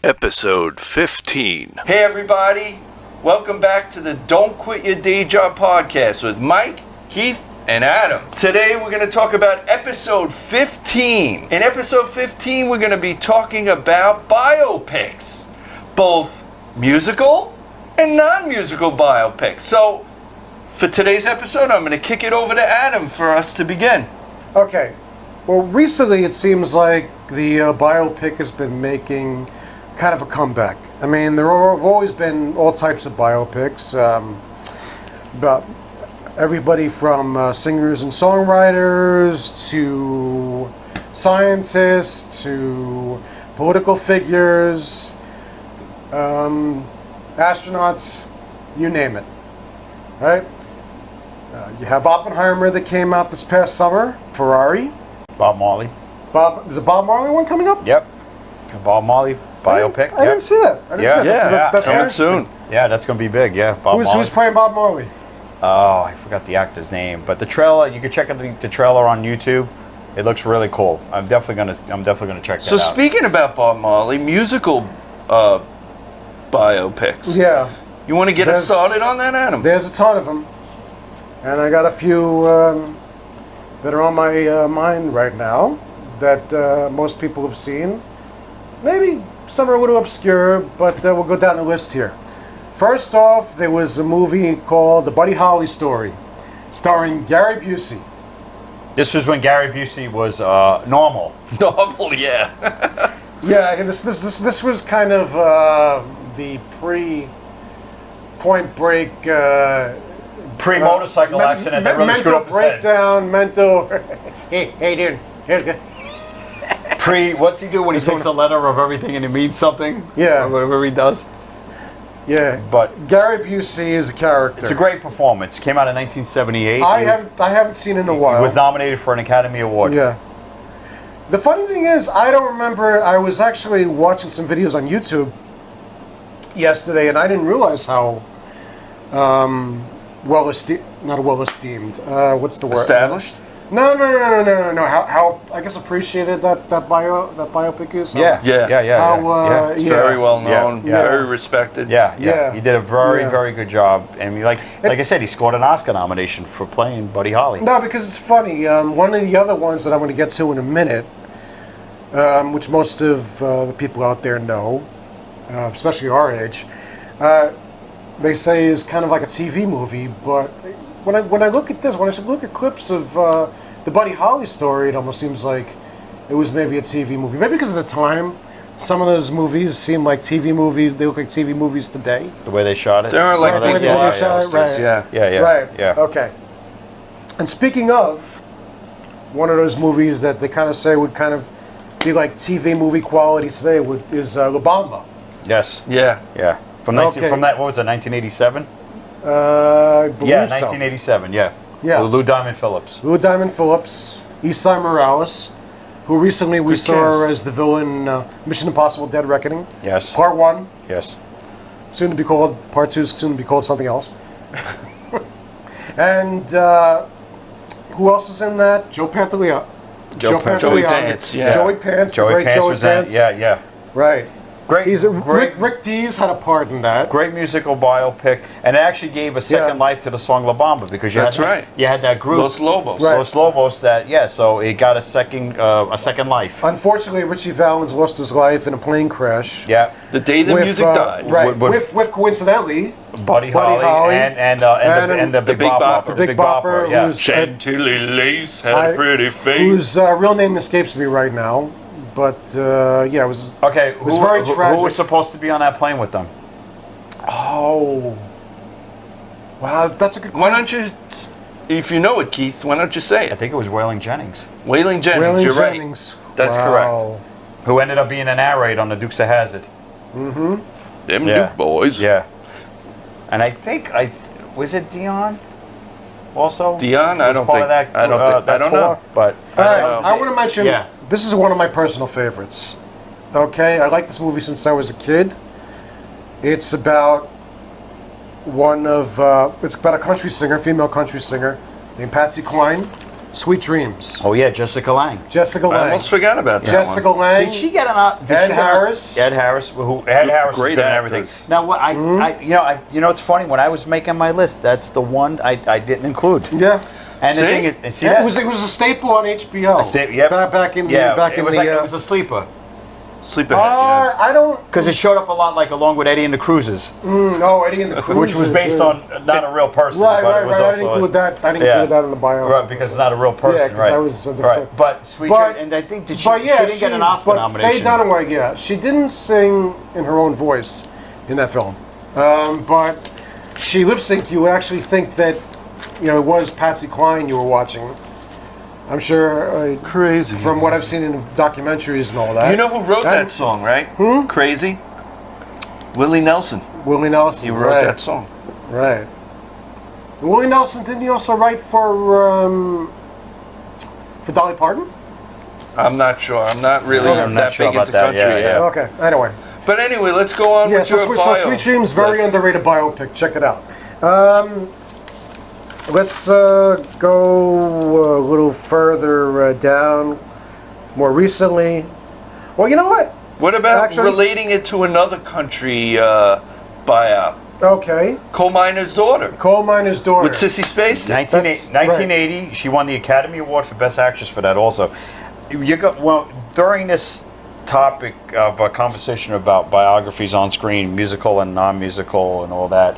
Episode 15. Hey everybody, welcome back to the Don't Quit Your Day Job podcast with Mike, Keith, and Adam. Today we're going to talk about episode 15. In episode 15 we're going to be talking about biopics, both musical and non-musical biopics. So for today's episode I'm going to kick it over to Adam for us to begin. Okay, well recently it seems like the biopic has been making kind of a comeback. I mean, there have always been all types of biopics, about everybody from singers and songwriters to scientists to political figures, astronauts, you name it, right? You have Oppenheimer that came out this past summer, Ferrari. Bob Marley. Is the Bob Marley one coming up? Yep. Bob Marley biopic. I didn't see that. That's coming soon. Yeah, that's going to be big. Yeah, Bob Marley. Who's playing Bob Marley? Oh, I forgot the actor's name. But the trailer, you can check out the trailer on YouTube. It looks really cool. I'm definitely gonna check that out. So speaking about Bob Marley, musical biopics. Yeah. You want to get us started on that, Adam? There's a ton of them, and I got a few that are on my mind right now that most people have seen. Maybe some are a little obscure, but we'll go down the list here. First off, there was a movie called The Buddy Holly Story, starring Gary Busey. This was when Gary Busey was normal. Normal, yeah. Yeah, and this was kind of the pre-Point Break, Pre-motorcycle accident that really screwed up his head. Mental. Hey, dude. Here's good. What's he do when he takes a letter of everything and it means something? Yeah. Or whatever he does. Yeah. But Gary Busey is a character. it's a great performance. Came out in 1978. I haven't seen it in a while. He was nominated for an Academy Award. Yeah. The funny thing is, I don't remember. I was actually watching some videos on YouTube yesterday, and I didn't realize how what's the word? Established? No. How I guess appreciated that biopic is. Yeah. It's very well known, very respected. Yeah. He did a very good job, and like I said, he scored an Oscar nomination for playing Buddy Holly. No, because it's funny. One of the other ones that I'm going to get to in a minute, which most of the people out there know, especially our age, they say is kind of like a TV movie. But when I look at this, when I look at clips of the Buddy Holly story, it almost seems like it was maybe a TV movie. Maybe because of the time, some of those movies seem like TV movies. They look like TV movies today. The way they shot it. They aren't like the way they shot it, right? Yeah. Right. Okay. And speaking of one of those movies that they kind of say would kind of be like TV movie quality today is La Bamba. Yes. Yeah. From that, what was it, 1987? I believe yeah, so. 1987. Yeah. Yeah. Lou Diamond Phillips. Lou Diamond Phillips, Esai Morales, who recently we saw as the villain Mission Impossible: Dead Reckoning. Yes. Part 1. Yes. Soon to be called Part 2. Soon to be called something else. And who else is in that? Joe Pantoliano. Joey Pants. Yeah. Joey Pants. Joey Pants was in it. Yeah. Right. Great. Rick Dees had a part in that. Great musical biopic, and it actually gave a second life to the song La Bamba because you had that group Los Lobos. Right. Los Lobos so it got a second life. Unfortunately, Richie Valens lost his life in a plane crash. Yeah. The day the music died. Right. With coincidentally Buddy Holly and the Big Bopper. The Big Bopper, yeah. Chantilly lace had a pretty face. Whose real name escapes me right now. But it was okay. It was very tragic. Who was supposed to be on that plane with them? Oh, wow, that's a good question. Why don't you, if you know it, Keith? Why don't you say it? I think it was Waylon Jennings. Waylon Jennings. You're right. That's correct. Who ended up being a narrator on the Dukes of Hazzard. Mm-hmm. Them Duke boys. Yeah. And I think was it Dion? Also, Dion? I don't think. I don't know. But I want to mention. Yeah. This is one of my personal favorites. Okay, I like this movie since I was a kid. It's about it's about a country singer, female country singer named Patsy Cline. Sweet Dreams. Oh yeah, Jessica Lange. Jessica I Lange. almost forgot about that Jessica one. Lange. Did she get an? Ed Harris. Ed Harris. Who? Ed Harris great was good and everything. actors. Now, what you know, it's funny. When I was making my list, that's the one I didn't include. Yeah. And See? the thing is, and see Yeah, that? it was a staple on HBO. Yep. Back in yeah, back it in was the. like, it was a sleeper Sleep Ahead. Yeah. I don't. because it showed up a lot, like along with Eddie and the Cruisers, No, Eddie and the Cruisers. which was based on not a real person, Right, but right, it was right. I also didn't include that. I didn't yeah. include that in the bio. right because it's not a real person, Yeah, 'cause right? that was a different- right. But Sweet But- Dream, and I think she But yeah, didn't get an Oscar nomination. Faye Dunaway, yeah, she didn't sing in her own voice in that film, but she lip synced. You would actually think that, it was Patsy Cline you were watching. I'm sure. Crazy. From what I've seen in documentaries and all that. You know who wrote that song, right? Crazy? Willie Nelson. Willie Nelson. He wrote right, that song. Right. Willie Nelson, didn't he also write for Dolly Parton? I'm not sure. I'm not really I'm not that sure big about into that, country. yeah, Yeah. yeah. Okay. Anyway. But anyway, let's go on Yeah, with so, your bio Sweet Dreams, very list. underrated biopic. Check it out. Let's go a little further down. More recently, well, you know what? What about Actually- relating it to another country biop? Okay, Coal Miner's Daughter Coal Miner's Daughter. with Sissy Spacek. 1980, she won the Academy Award for Best Actress for that also. During this topic of a conversation about biographies on screen, musical and non-musical and all that,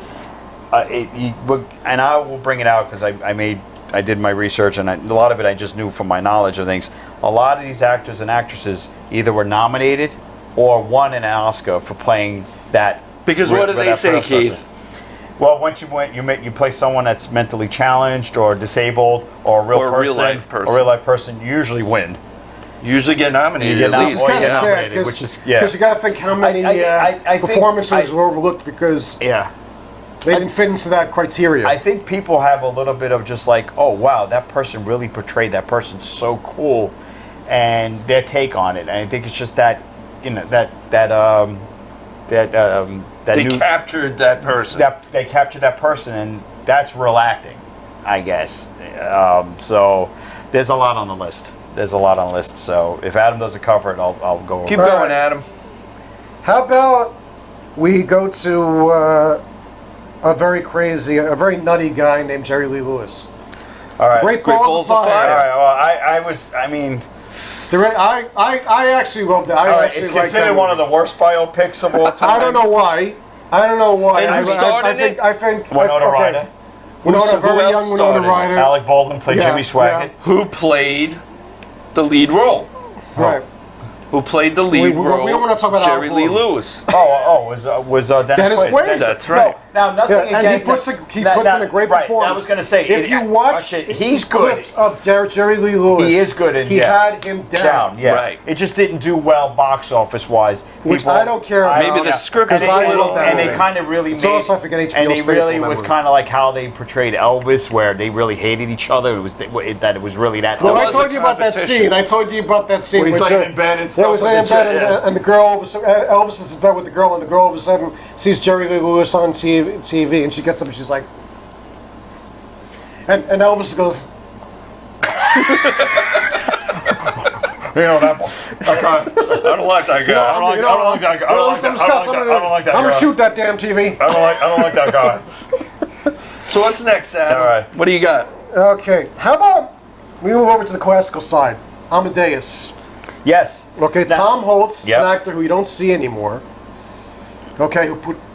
and I will bring it out because I did my research and a lot of it I just knew from my knowledge of things. A lot of these actors and actresses either were nominated or won an Oscar for playing that. Because what did they say, Keith? Well, once you play someone that's mentally challenged or disabled or a real Or a person, real-life person. or a real life person, you usually win. Usually get nominated You get at least. Or It's kind of yeah, sad nominated, which is- yeah. because you got to think how many I think- performances were overlooked because Yeah. they didn't fit into that criteria. I think people have a little bit of just like, oh wow, that person really portrayed that person so cool, and their take on it. And I think it's just that, They captured that person. that they captured that person, and that's real acting, I guess. So there's a lot on the list. So if Adam doesn't cover it, I'll go over Keep it. All going, right. Adam. How about we go to a very nutty guy named Jerry Lee Lewis. All right. Great Great Balls of Balls of Fire. Fire. All right. I mean, I actually loved it. all right. It's considered one of the worst biopics of all time. I don't know why. And who starred in it? I think Winona Ryder. Winona, Who very else young starred Winona in it? Ryder. Alec Baldwin played Yeah, Jimmy Swaggart. Who played the lead role? Right. Who played the lead we role? don't wanna talk about Jerry Alec Lee Baldwin. Lewis. Was Dennis Dennis Quaid? That's right. No, now nothing Yeah, and again. he puts in a great right, performance. I was going to say, If you watch it, he's good. clips of Jerry Lee Lewis, He is good, and he had him down. Yeah, Right. It just didn't do well box office wise. Which I don't care about. Maybe the script and is they, a little love that and they movie. kind of really It's made. also, I think, an HBO and they staple, really that was movie. kind of like how they portrayed Elvis, where they really hated each other. It was that it was really that. Well, I was told a you about that competition. scene. I told you about that scene. When he's with laying in bed and Yeah, stuff he's with laying in the bed, chick, and, yeah. and the girl, Elvis is in bed with the girl, and the girl all of a sudden sees Jerry Lee Lewis on TV, and she gets up and she's like, and Elvis goes, You know that. Okay. I don't like that guy. I don't like that guy. I don't like that I'm gonna guy. shoot that damn TV. I don't like that guy. So what's next, Adam? All right. What do you got? Okay, how about we move over to the classical side? Amadeus. Yes. Okay, Now- Tom Hulce, Yep. an actor who you don't see anymore. Okay,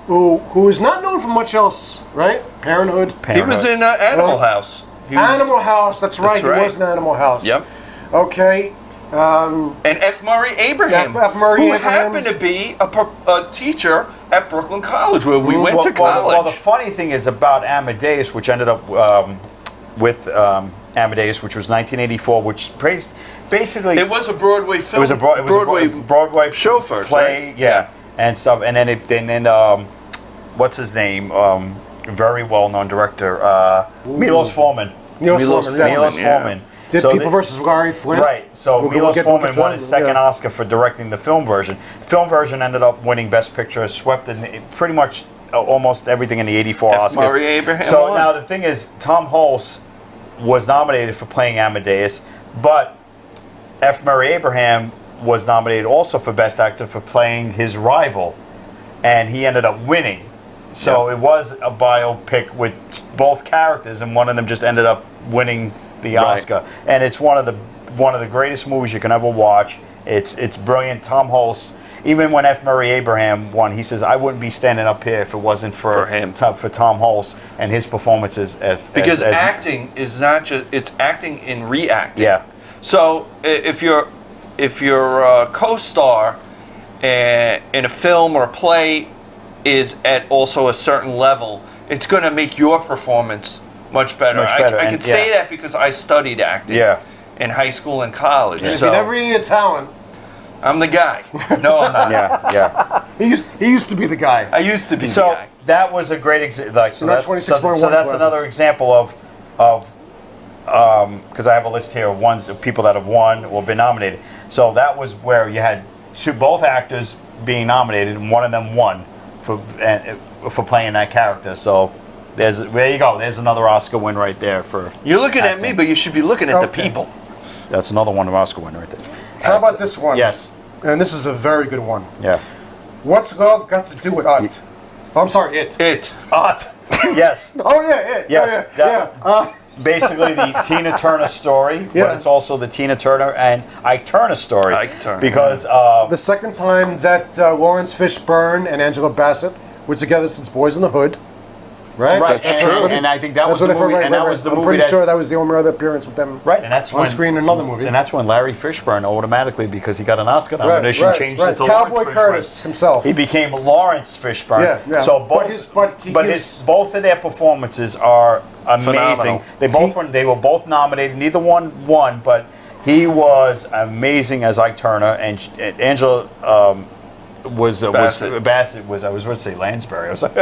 who is not known for much else, right? Parenthood. He was in Animal House. He was- Animal House. That's right. right. He was in Animal House. Yep. Okay. And F. Murray Abraham, F. Murray who Abraham. happened to be a teacher at Brooklyn College, where we went to college. Well, the funny thing is about Amadeus, which ended up with Amadeus, which was 1984, which basically it was a Broadway film. it was a Broadway show first, play, right? yeah, and stuff, and then what's his name? Very well-known director, Milos Forman. Milos Forman, yes. Milos yeah. Forman. Did So People the- versus Larry Flint. Right. So We'll Milos get Forman to won that, his second yeah. Oscar for directing the film version. The film version ended up winning Best Picture, swept in pretty much almost everything in the '84 F. Oscars. Murray Abraham So won. now the thing is, Tom Hulce was nominated for playing Amadeus, but F. Murray Abraham was nominated also for Best Actor for playing his rival, and he ended up winning. So it was a biopic with both characters, and one of them just ended up winning the Oscar. And it's one of the greatest movies you can ever watch. It's brilliant. Tom Hulce, even when F. Murray Abraham won, he says, "I wouldn't be standing up here if it wasn't for him, for Tom Hulce and his performances." Because acting is not just—it's acting in reacting. Yeah. So if your co-star in a film or a play is at also a certain level, it's going to make your performance much better. I can say that because I studied acting in high school and college. And if so you never need a talent, I'm the guy. No, I'm not. Yeah. he used to be the guy. I used to be the So guy. that was a great example. Like, so that's that's 26.1 that's another example of because I have a list here of people that have won or been nominated. So that was where you had both actors being nominated, and one of them won for playing that character. So there you go. There's another Oscar win right there for. You're looking at me, but you should be looking at the people. That's another one of Oscar win right there. How about this one? Yes. And this is a very good one. Yeah. What's love got to do with art? Oh, I'm sorry, it. It. Art. Yes. Oh yeah, it. Yes. Yeah. Basically the Tina Turner story, but it's also the Tina Turner and Ike Turner story. Ike Turner. Because the second time that Lawrence Fishburne and Angela Bassett were together since Boys in the Hood. Right? That's true. And I think that was the movie. And that was the movie. I'm pretty sure that was the only other appearance with them. Right, and that's on screen in another movie. And that's when Larry Fishburne automatically, because he got an Oscar nomination, changed it to Cowboy Lawrence Curtis Fishburne. himself. He became Lawrence Fishburne. Yeah. So both of their performances are amazing. Phenomenal. They were both nominated. Neither one won, but he was amazing as Ike Turner, and Angela Bassett was. I was going to say Lansbury. I was like,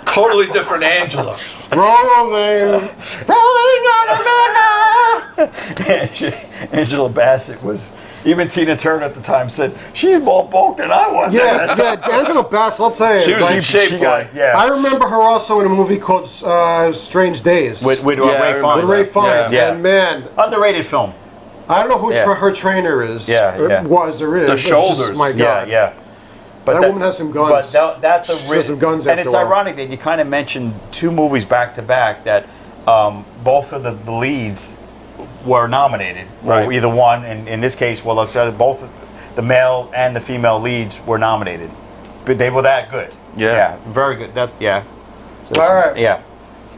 Totally different Angela. rolling on a river. Angela Bassett was. Even Tina Turner at the time said she's more bulk than I was. Yeah, Angela Bassett. I'll tell you. She was in shape, boy. Yeah. I remember her also in a movie called Strange Days With Ray remember. with Ray Fiennes. Yeah. And man, Underrated film. I don't know who her trainer is. Was or is. The but just, shoulders. my God. Yeah. But That woman has some guns. But that's a has some guns and after it's a while. ironic that you kind of mentioned two movies back to back that both of the leads were nominated, Right. or either one. And in this case, both the male and the female leads were nominated, but they were that good. Yeah. Very good. So All right. Yeah.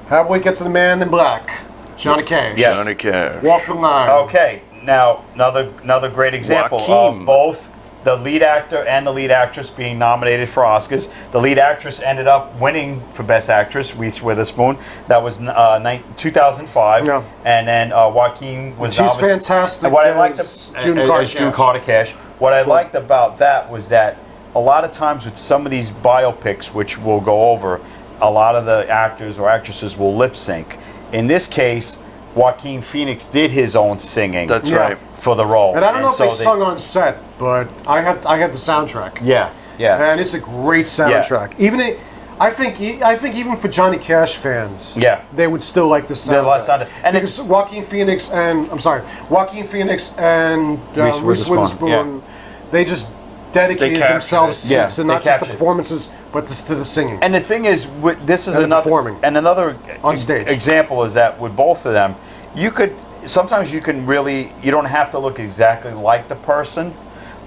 How do we get to the Man in Black? Johnny Cash. Yes. Johnny Cash. Walk the line. Okay. Now another great example Joaquin. of both the lead actor and the lead actress being nominated for Oscars. The lead actress ended up winning for Best Actress, Reese Witherspoon. That was 2005. Yeah. And then Joaquin was. She's fantastic. And what I liked as June Carter Cash. What I liked about that was that a lot of times with some of these biopics, which we'll go over, a lot of the actors or actresses will lip sync. In this case, Joaquin Phoenix did his own singing. That's right. For the role. And I don't know if so they sung on set, but I have the soundtrack. Yeah. And it's a great soundtrack. I think even for Johnny Cash fans, they would still like the soundtrack. And because Joaquin Phoenix and Reese Witherspoon, they just dedicated themselves to not just the performances, but to the singing. And the thing is, this is another on stage example is that with both of them, sometimes you don't have to look exactly like the person,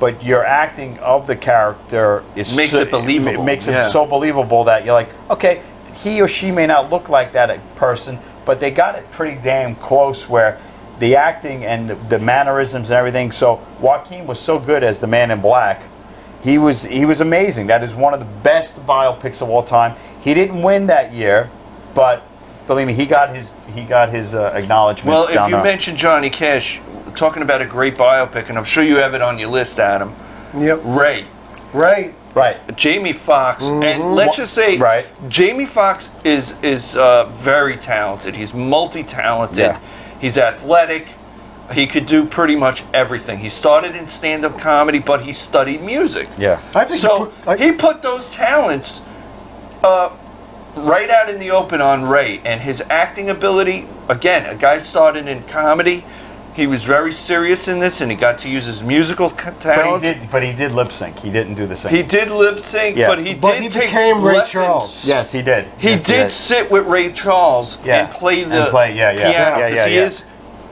but your acting of the character makes it believable. It makes it so believable that you're like, okay, he or she may not look like that person, but they got it pretty damn close where the acting and the mannerisms and everything. So Joaquin was so good as the Man in Black. He was amazing. That is one of the best biopics of all time. He didn't win that year, but believe me, he got his acknowledgments. Well, if you mention Johnny Cash, talking about a great biopic, and I'm sure you have it on your list, Adam. Yep. Ray. Right. Jamie Foxx, and let's just say, Jamie Foxx is very talented. He's multi-talented. Yeah. He's athletic. He could do pretty much everything. He started in stand-up comedy, but he studied music. Yeah. I think he put those talents right out in the open on Ray and his acting ability. Again, a guy started in comedy. He was very serious in this, and he got to use his musical talents. But he did lip sync. He didn't do the singing. He did lip sync, Yeah. but he did take became Ray lessons. Charles. Yes, he did. He Yes, did sit with Ray Charles and play the piano, because he is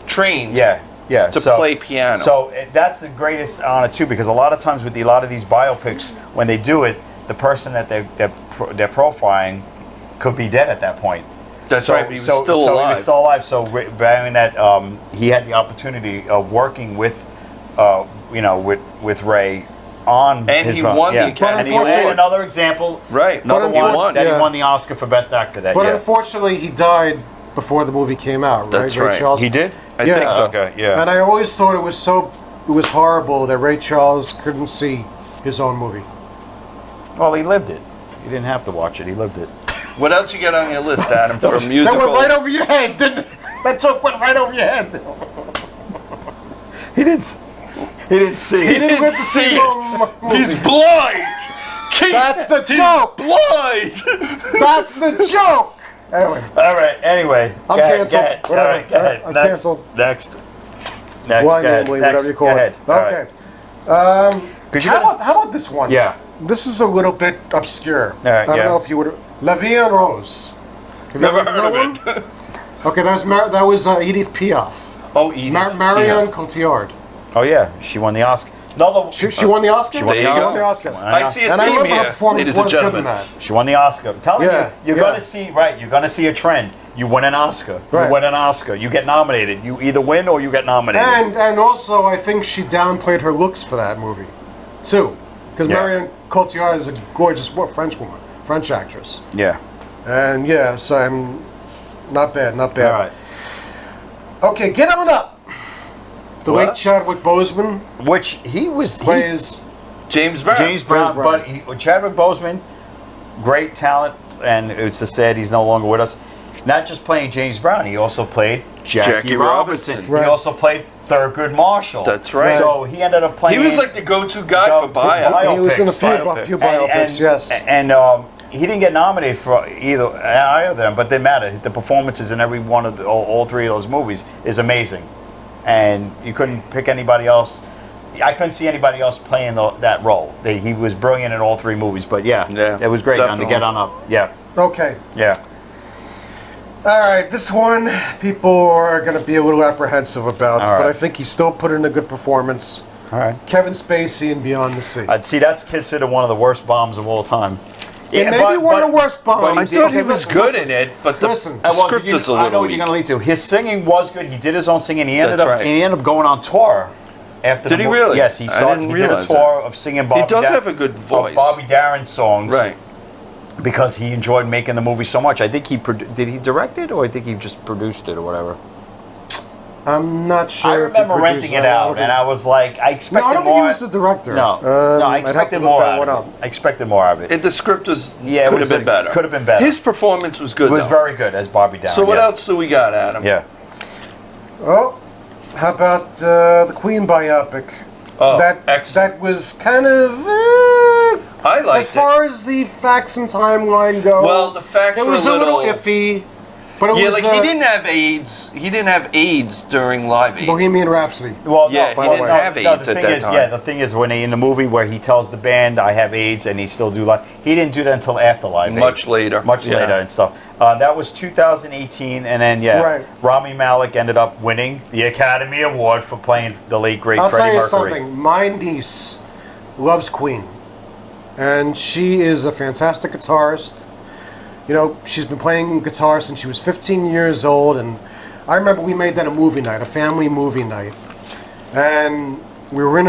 trained to play piano. So that's the greatest honor too, because a lot of times with a lot of these biopics, when they do it, the person that they're profiling could be dead at that point. That's right, but he was still So alive. he was still alive. So bearing that, he had the opportunity of working with, with Ray on And his he run. won the Yeah. Academy And he Award. had another example. Right, Another he one won. that Yeah. he won the Oscar for Best Actor that But year. unfortunately, he died before the movie came out, right? That's Ray right. Charles? He did? I Yeah. think so. Okay, yeah. And I always thought it was horrible that Ray Charles couldn't see his own movie. Well, he lived it. You didn't have to watch it. He lived it. What else you got on your list, Adam, for That musical? went right over your head, didn't it? That joke went right over your head. He didn't see He didn't went to see see it. the movie. He's blind. Keith, That's the he's joke. blind. That's the joke. Anyway, All right. Anyway, I'm go ahead, canceled. Go ahead. All Whatever. right. Go ahead. I'm Next. canceled. Next. wine, Go ahead. Emily, Next. whatever you call Go it. ahead. All right. Okay. 'Cause you How gotta- about this one? Yeah. This is a little bit obscure. All right, I don't yeah. know if you would. La Vie en Rose. Have you Never ever heard that of one? it. Okay, that was Edith Piaf. Oh, Edith. Marion Piaf. Cotillard. Oh yeah, she won the Oscar. No, She won the Oscar? She won the She Oscar. won the Oscar. I see a And I theme remember her here, performance ladies and was good in gentlemen. that. She won the Oscar. I'm telling Yeah, you're yeah. gonna see You're gonna see a trend. You win an Oscar. Right. You win an Oscar. You get nominated. You either win or you get nominated. And also, I think she downplayed her looks for that movie, too. Because Yeah. Marion Cotillard is a gorgeous French woman, French actress. yeah. And yeah, so I'm not bad. All right. Okay, get on up. The What? late Chadwick Boseman Which he plays. James Brown. James Brown, Brown. but Chadwick Boseman, great talent, and it's so sad he's no longer with us. Not just playing James Brown, he also played Jackie Robinson. Robinson. Right. He also played Thurgood Marshall. That's right. So he ended up playing. He was like the go-to guy for bio- He was in a few biopics. biopics, yes. And he didn't get nominated for either of them, but they matter. The performances in every one of all three of those movies is amazing, and you couldn't pick anybody else. I couldn't see anybody else playing that role. He was brilliant in all three movies, but yeah, it was great. On definitely. to get on up, yeah, Okay. yeah. All right, this one people are going to be a little apprehensive about, All but right. I think he still put in a good performance. All right. Kevin Spacey in Beyond the Sea. I'd see that's considered one of the worst bombs of all time. It may be one of the worst bombs. I thought he was good in it, but the Listen. script is a I know little what weak. you're going to lead to. His singing was good. He did his own singing. He ended That's up right. he ended up going on tour after. Did the he movie. really? Yes, he I started. didn't He did a realize tour of singing Bobby. He does have a good voice. Of Bobby Darin songs, Right. Because he enjoyed making the movie so much. I think did he direct it, or I think he just produced it, or whatever. I'm not sure. I if he remember produced renting it. it out, and I was like, I expected No, I don't more. think he was the director. No, I'd I have to expected look more that out one of up. it. I expected more of it. The script was Yeah, it could was have been better. could have been better. His performance was good. It was though. very good as Bobby Darin. So what yeah. else do we got, Adam? Yeah. Oh, how about the Queen biopic? Oh, that excellent. was kind of I liked as far as the facts and timeline go. Well, the facts it were was a a little little- iffy, but it Yeah, was like he didn't have AIDS. He didn't have AIDS during Live Aid. Bohemian Rhapsody. Well, Yeah, no, he didn't have the AIDS at thing that is, time. Yeah, the thing is, when in the movie where he tells the band, "I have AIDS," and he still do live, he didn't do that until after Live Aid. Much later. Much Yeah. later and stuff. That was 2018, and then Right. Rami Malek ended up winning the Academy Award for playing the late great I'll tell Freddie you Mercury. something. My niece loves Queen, and she is a fantastic guitarist. You know, she's been playing guitar since she was 15 years old, and I remember we made that a movie night, a family movie night, and we were in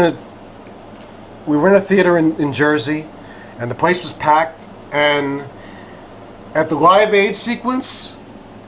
a theater in Jersey, and the place was packed, and at the Live Aid sequence,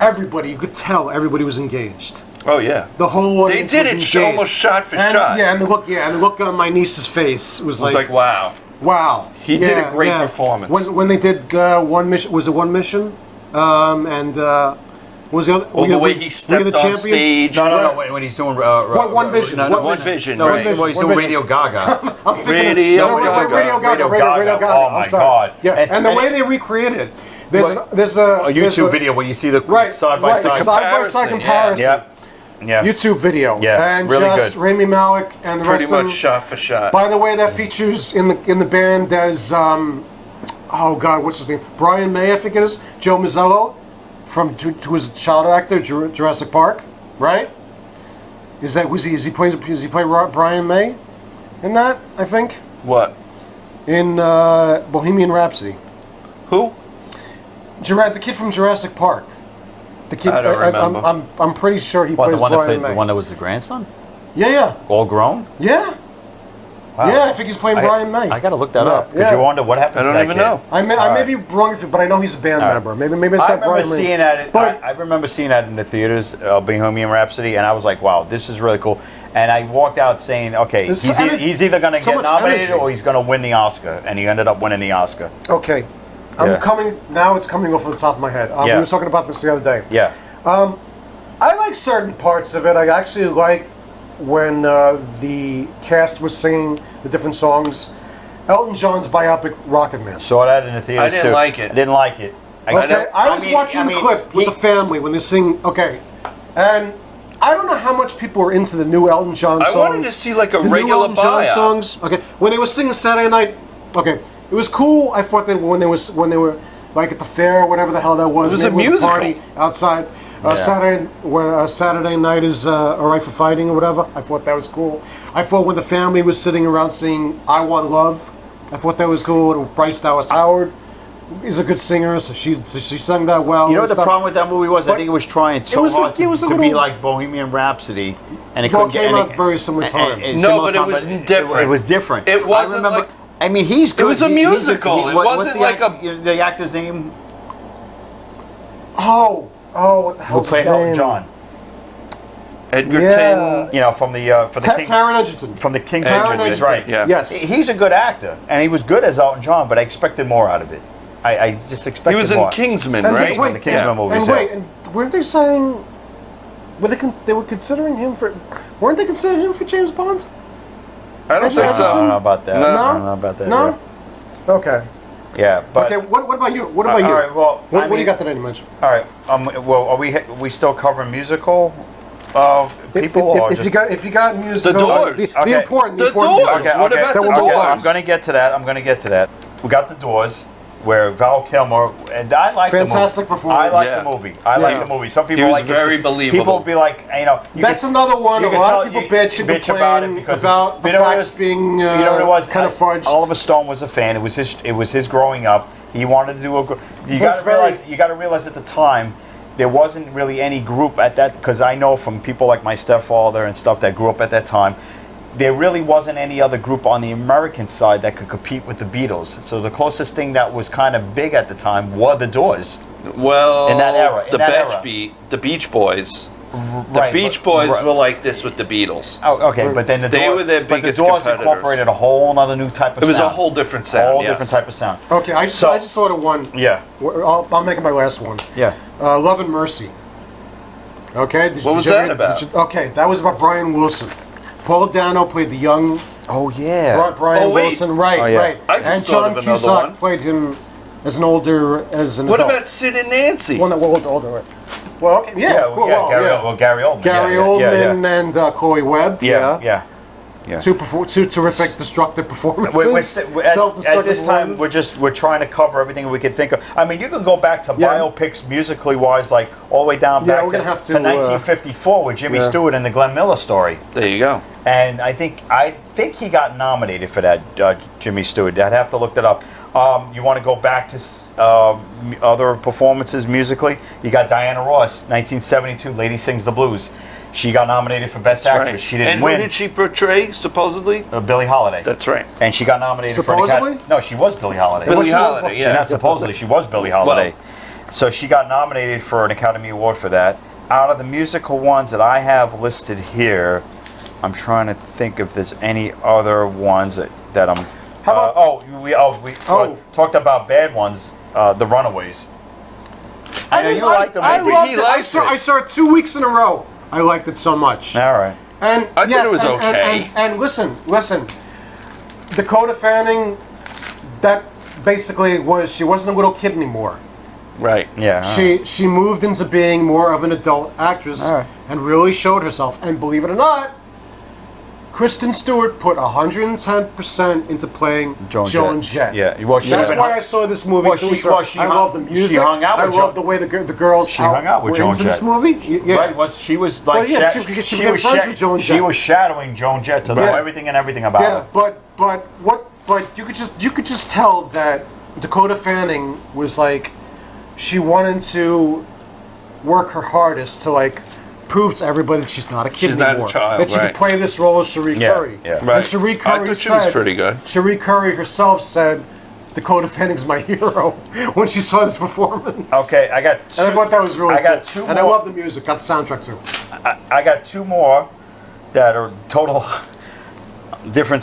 you could tell everybody was engaged. Oh yeah. The whole They audience did was it engaged. almost shot for And, shot. Yeah, and the look on my niece's face was It was like wow. wow. He did a great performance. When they did One Mission, was it One Mission? What was the other? Well, the way he stepped on stage. No, when he's doing One Vision. One Vision. No, right. he's One doing Vision. Radio Gaga. Radio Radio Gaga. Gaga. Radio Radio Gaga. Gaga. Oh I'm my sorry. God. Yeah, and the And- way they recreated it, There's a YouTube video where you see the side by side side comparison. Yeah. YouTube video. Yeah, and really just good. Rami Malek and the Pretty rest of much them. shot for shot. By the way, that features in the band. There's oh God, what's his name? Brian May, I think it is. Joe Mazzello, who was a child actor, Jurassic Park, right? Is that who's he? Is he play Brian May in that? I think What? in Bohemian Rhapsody. Who? The kid from Jurassic Park. The kid. I don't remember. I'm pretty sure he What, plays the one that Brian played, May. the one that was the grandson? Yeah. All grown? Yeah. Wow. Yeah, I think he's playing Brian May. I gotta look that No, up because yeah. you wonder what happened I to don't that even kid. know. I may be wrong, but I know he's a band member. Maybe it's I not remember Brian May. seeing that. But I remember seeing that in the theaters, Bohemian Rhapsody, and I was like, "Wow, this is really cool." And I walked out saying, "Okay, There's he's either going to so get much nominated energy. or he's going to win the Oscar," and he ended up winning the Oscar. okay, Yeah. Now it's coming off the top of my head. We Yeah. were talking about this the other day. Yeah, I like certain parts of it. I actually like when the cast was singing the different songs. Elton John's biopic Rocket Man. saw that in the theaters I didn't too. like it. I didn't like it. Okay, I was mean- watching I the mean, clip with the family when they sing. Okay, and I don't know how much people are into the new Elton John songs. I wanted to see like a the new regular Elton John buyout. songs. Okay, when they were singing Saturday Night. Okay, it was cool. I thought that when they were like at the fair or whatever the hell that was. It was maybe a musical. party outside. Yeah. Saturday night is alright for fighting or whatever. I thought that was cool. I thought when the family was sitting around singing "I Want Love," I thought that was cool. And Bryce Dallas Howard is a good singer, so she sang that well. You know and what the stuff. problem with that movie was? I But think it was trying so was a- hard it was a to be little- like Bohemian Rhapsody, and it Well, couldn't it came get out very similar time. No, similar but it time, was different. It was different. It wasn't I remember. like- I mean, he's good. was a musical. It what's wasn't the like the actor's name Oh, what the who hell's his played Elton name? John? Edgerton. Yeah. You know, from the Taron Egerton. from the King's Taron Edgerton, Egerton. right? Yeah. Yes. He's a good actor, and he was good as Elton John, but I expected more out of it. I just expected He was more. in Kingsman, And right? wait, the Kingsman movies. And yeah. wait, and weren't they saying? They were considering him for? Weren't they considering him for James Bond? I don't think I don't so. know about that. No. I don't know about that. No. Okay. Yeah, but Okay. What about you? What about you? all right, well, what I do you mean- got today to mention? all right. Well, are we still covering musical people or If just? you got music, Doors. the Okay. important The important Doors. music. What about the That will go Doors? on. I'm gonna get to that. We got the Doors, where Val Kilmer, and I like Fantastic the movie. performance. I like Yeah. the movie. I like Yeah. the movie. Some people was like very it. believable. People be like, you know, That's another one. you A can lot tell of people you bitch about it because about it's, the you know what it facts was? being you know what it was? kind of fudged. Oliver Stone was a fan. It was his growing up. He wanted to do a. You That's got to realize at the time. There wasn't really any group at that, because I know from people like my stepfather and stuff that grew up at that time, there really wasn't any other group on the American side that could compete with the Beatles. So the closest thing that was kind of big at the time were the Doors. Well, In that era, in the that Beach era. the Beach Boys. The Right, Beach but- Boys right. were like this with the Beatles. Oh, okay, but then They were their biggest But the Doors competitors. incorporated a whole other new type of It was sound. a whole different sound. whole yes. different type of sound. Okay, I just thought of one. Yeah, I'll make it my last one. yeah. Love and Mercy. Okay. What was that about? Okay, that was about Brian Wilson. Paul Dano played the young Oh yeah. Brian Oh, wait. Wilson. Right, Oh, yeah. right. I just and thought John of another Cusack one. played him as an adult. What about Sid and Nancy? One that older. Right. Well, okay, yeah, cool, Gary Oldman. Gary yeah, Oldman yeah, and Corey Webb. yeah. Two terrific destructive performances. At Self-destructive this time, performances. we're trying to cover everything we could think of. I mean, you can go back to Yeah. biopics musically wise, like all the way down Yeah, back we're to, gonna have to, 1954 with Jimmy yeah. Stewart and the Glenn Miller story. There you go. And I think he got nominated for that, Jimmy Stewart. I'd have to look that up. You want to go back to other performances musically? You got Diana Ross, 1972, Lady Sings the Blues. She got nominated for Best Actress. Right. She didn't and win. who did she portray, supposedly? Billie Holiday. That's right. And she got nominated for Supposedly? an Academy. No, she was Billie Holiday. Billie She was- Holiday, She yeah. not supposedly. She was Billie Holiday. So she got nominated for an Academy Award for that. Out of the musical ones that I have listed here, I'm trying to think if there's any other ones that I'm. How about- we Oh. talked about bad ones. The Runaways. I know you liked the movie. loved He it. liked it. I saw it 2 weeks in a row. I liked it so much. All right. And I thought it was and, okay. And listen, Dakota Fanning, that basically she wasn't a little kid anymore. Right. Yeah. She moved into being more of an adult actress All right. and really showed herself. And believe it or not, Kristen Stewart put 110% into playing Joan Jett. Yeah. Well, That's why I saw this movie. Well, I love the music. She hung out with I love the way the girls She hung out with were Joan into this Jett. movie. Yeah. Right. She was like. Well, yeah, she became friends with Joan She Jett. was shadowing Joan Jett to know Yeah. everything about Yeah, her. but you could just tell that Dakota Fanning was like, she wanted to work her hardest to like prove to everybody that she's not a kid She's not a anymore. child, that she right. could play this role as Cherie Yeah, Curry. yeah. Right. And Cherie Curry I thought she was pretty good. Cherie Curry herself said, Dakota Fanning's my hero when she saw this performance. Okay, I got. Two, And I thought that was really I got cool. two And I more. love the music. Got the soundtrack too. I got two more that are total different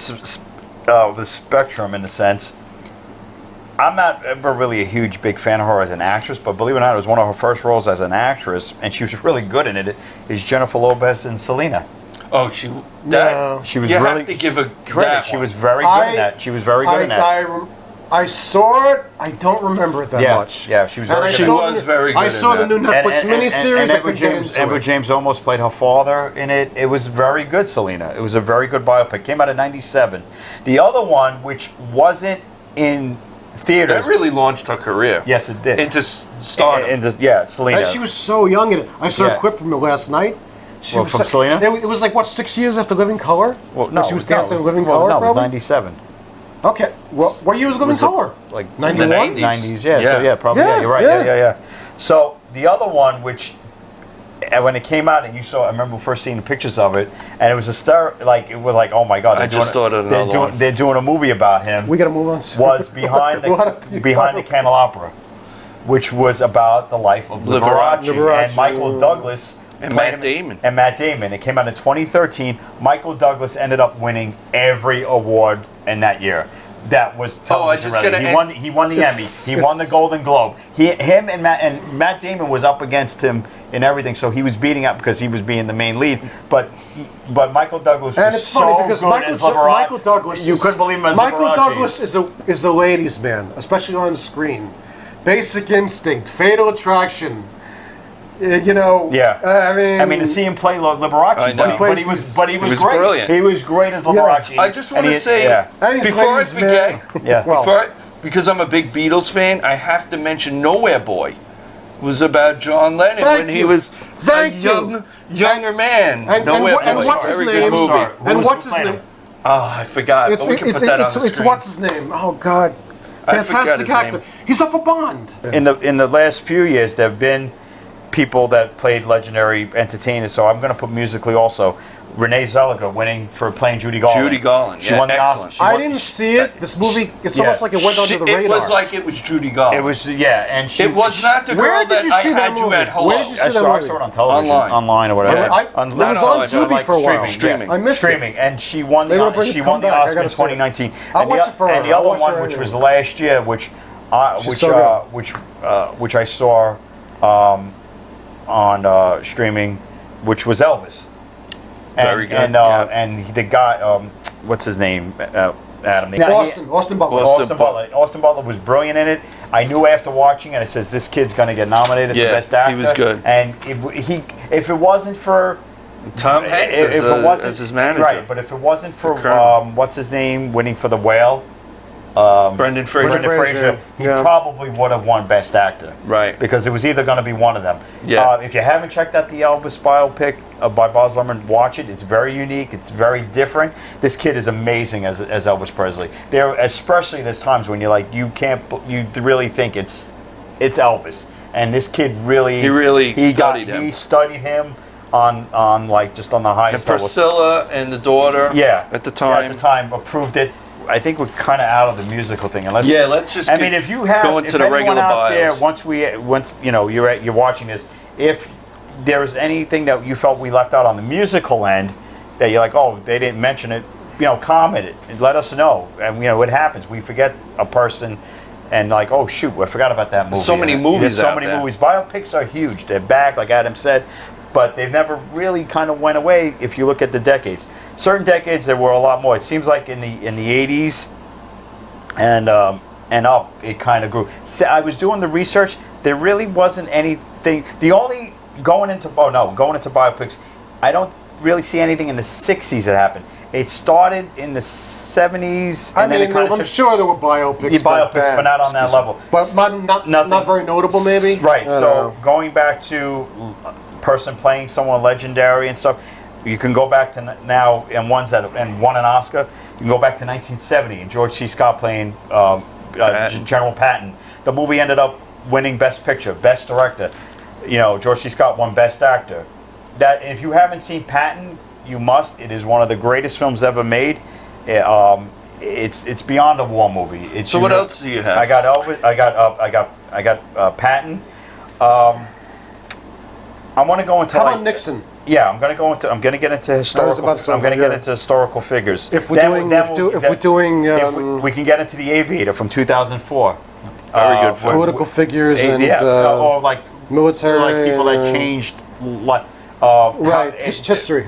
the spectrum in a sense. I'm not ever really a huge big fan of her as an actress, but believe it or not, it was one of her first roles as an actress, and she was really good in it. Is Jennifer Lopez in Selena? Oh, she No. She was you really have to give a credit. She was very good in that. She was very good in that. I saw it. I don't remember it that Yeah, much. yeah, she was And very I good. She saw was the- very good I in saw the that. new Netflix miniseries. And I Edward couldn't get James, into Edward it. James almost played her father in it. It was very good, Selena. It was a very good biopic. Came out in '97. The other one, which wasn't in theaters, That really launched her career. yes, it did. Into stardom. Selena. And she was so young in it. I saw Yeah. a clip from it last night. Well, from Selena? It was like, what, 6 years after Living Color? Well, When no, she was no, it dancing in Living well, Color, No, it was probably? '97. Okay. What year was Living Was it Color? like 91? 90s. 90s, yeah. Yeah. So yeah, probably. Yeah, Yeah, you're right. yeah. Yeah. So the other one, which when it came out and you saw, I remember first seeing the pictures of it, and it was it was like, oh my god, I just thought of another one. they're doing a movie about him. We got to move on soon. Was behind A lot of people. the candelabra, which was about the life of Liberace, Liberace. and Michael Douglas. And played Matt him- Damon. And Matt Damon. It came out in 2013. Michael Douglas ended up winning every award in that year. That was television. just reality. gotta He won the Emmy. He won the it's- Golden Globe. Him and Matt Damon was up against him in everything. So he was beating up because he was being the main lead. But Michael Douglas And was it's funny so because good as Liberace. Michael Douglas You is- couldn't believe him as Michael Liberace. Douglas is a ladies' man, especially on screen. Basic Instinct, Fatal Attraction. Yeah. I mean, to see him play Liberace, I know. but he was He was great. brilliant. He was great as Liberace. I just want And to he- say, yeah. And he's before I ladies' man. forget, Yeah. Well, because I'm a big Beatles fan, I have to mention Nowhere Boy. It was about John Lennon Thank when he you. was Thank a you. younger man. And Nowhere what- and Boy. what's his Very name? good movie. Sorry. Who And was what's his playing name? him? Oh, I forgot. It's but we can put that on the it's screen. what's his name? Oh God, I forget fantastic his actor. name. He's up for Bond. In the last few years, there have been people that played legendary entertainers. So I'm going to put musically also. Renée Zellweger winning for playing Judy Garland. Judy Garland, She yeah, won the Oscar. excellent. She I won- didn't see it. This movie, it's Yeah. almost like it went under the radar. It was like it was Judy Garland. It was and she. It was not the Where girl did that you I see that had you movie? at home. Where did you see I that saw movie? it on television, Online. or whatever. It was on Tubi for a while. Streaming. I missed Streaming, and she won They the gotta bring it- she come won the back. I Oscar in gotta see it. 2019. I'll and watch the, it for and the her. other I'll watch one, it which was anyway. last year, which so which I saw on streaming, which was Elvis. Very good, And yeah. and the guy, what's his name? Adam. Austin Butler. Austin Butler was brilliant in it. I knew after watching it, I says this kid's going to get nominated for Yeah, Best Actor. he was good. And if it wasn't for Tom Hanks if it wasn't, as his manager. right? But if it wasn't for The Colonel. what's his name winning for The Whale, Brendan Fraser. Brendan Fraser, he Yeah. probably would have won Best Actor. Right. Because it was either going to be one of them. Yeah. If you haven't checked out the Elvis biopic by Baz Luhrmann, watch it. It's very unique. It's very different. This kid is amazing as Elvis Presley. Especially there's times when you're like, you really think it's Elvis. And this kid really studied him. He studied him on like just on the And highest level. Priscilla and the daughter. Yeah. At the time. At the time, approved it. I think we're kind of out of the musical thing. Unless let's just. I mean, if you have go into if the anyone regular out there, bios. once you're watching this, if there is anything that you felt we left out on the musical end that you're like, oh, they didn't mention it, comment it and let us know. And it happens. We forget a person. And like, oh shoot, I forgot about that movie. So many movies There's so out many there. movies. Biopics are huge. They're back, like Adam said, but they've never really kind of went away. If you look at the decades, certain decades there were a lot more. It seems like in the 80s and up, it kind of grew. So I was doing the research. there really wasn't anything. The only going into biopics, I don't really see anything in the 60s that happened. It started in the 70s. I And then mean, it kind I'm sure there were biopics. Yeah, biopics, but not on that level. But not very notable, maybe? Right. I don't So know. going back to person playing someone legendary and stuff, you can go back to now and ones that and won an Oscar. You can go back to 1970 and George C. Scott playing General Patton. The movie ended up winning Best Picture, Best Director. You know, George C. Scott won Best Actor. That if you haven't seen Patton, you must. It is one of the greatest films ever made. It's beyond a war movie. So what else do you have? I got Elvis. I got Patton. I want to go into. How about Nixon? Yeah, I'm going to get into historical. I'm going to get into historical figures. If we're doing, we can get into The Aviator from 2004. Very good film. political figures and or like military, like people that changed, like right, history,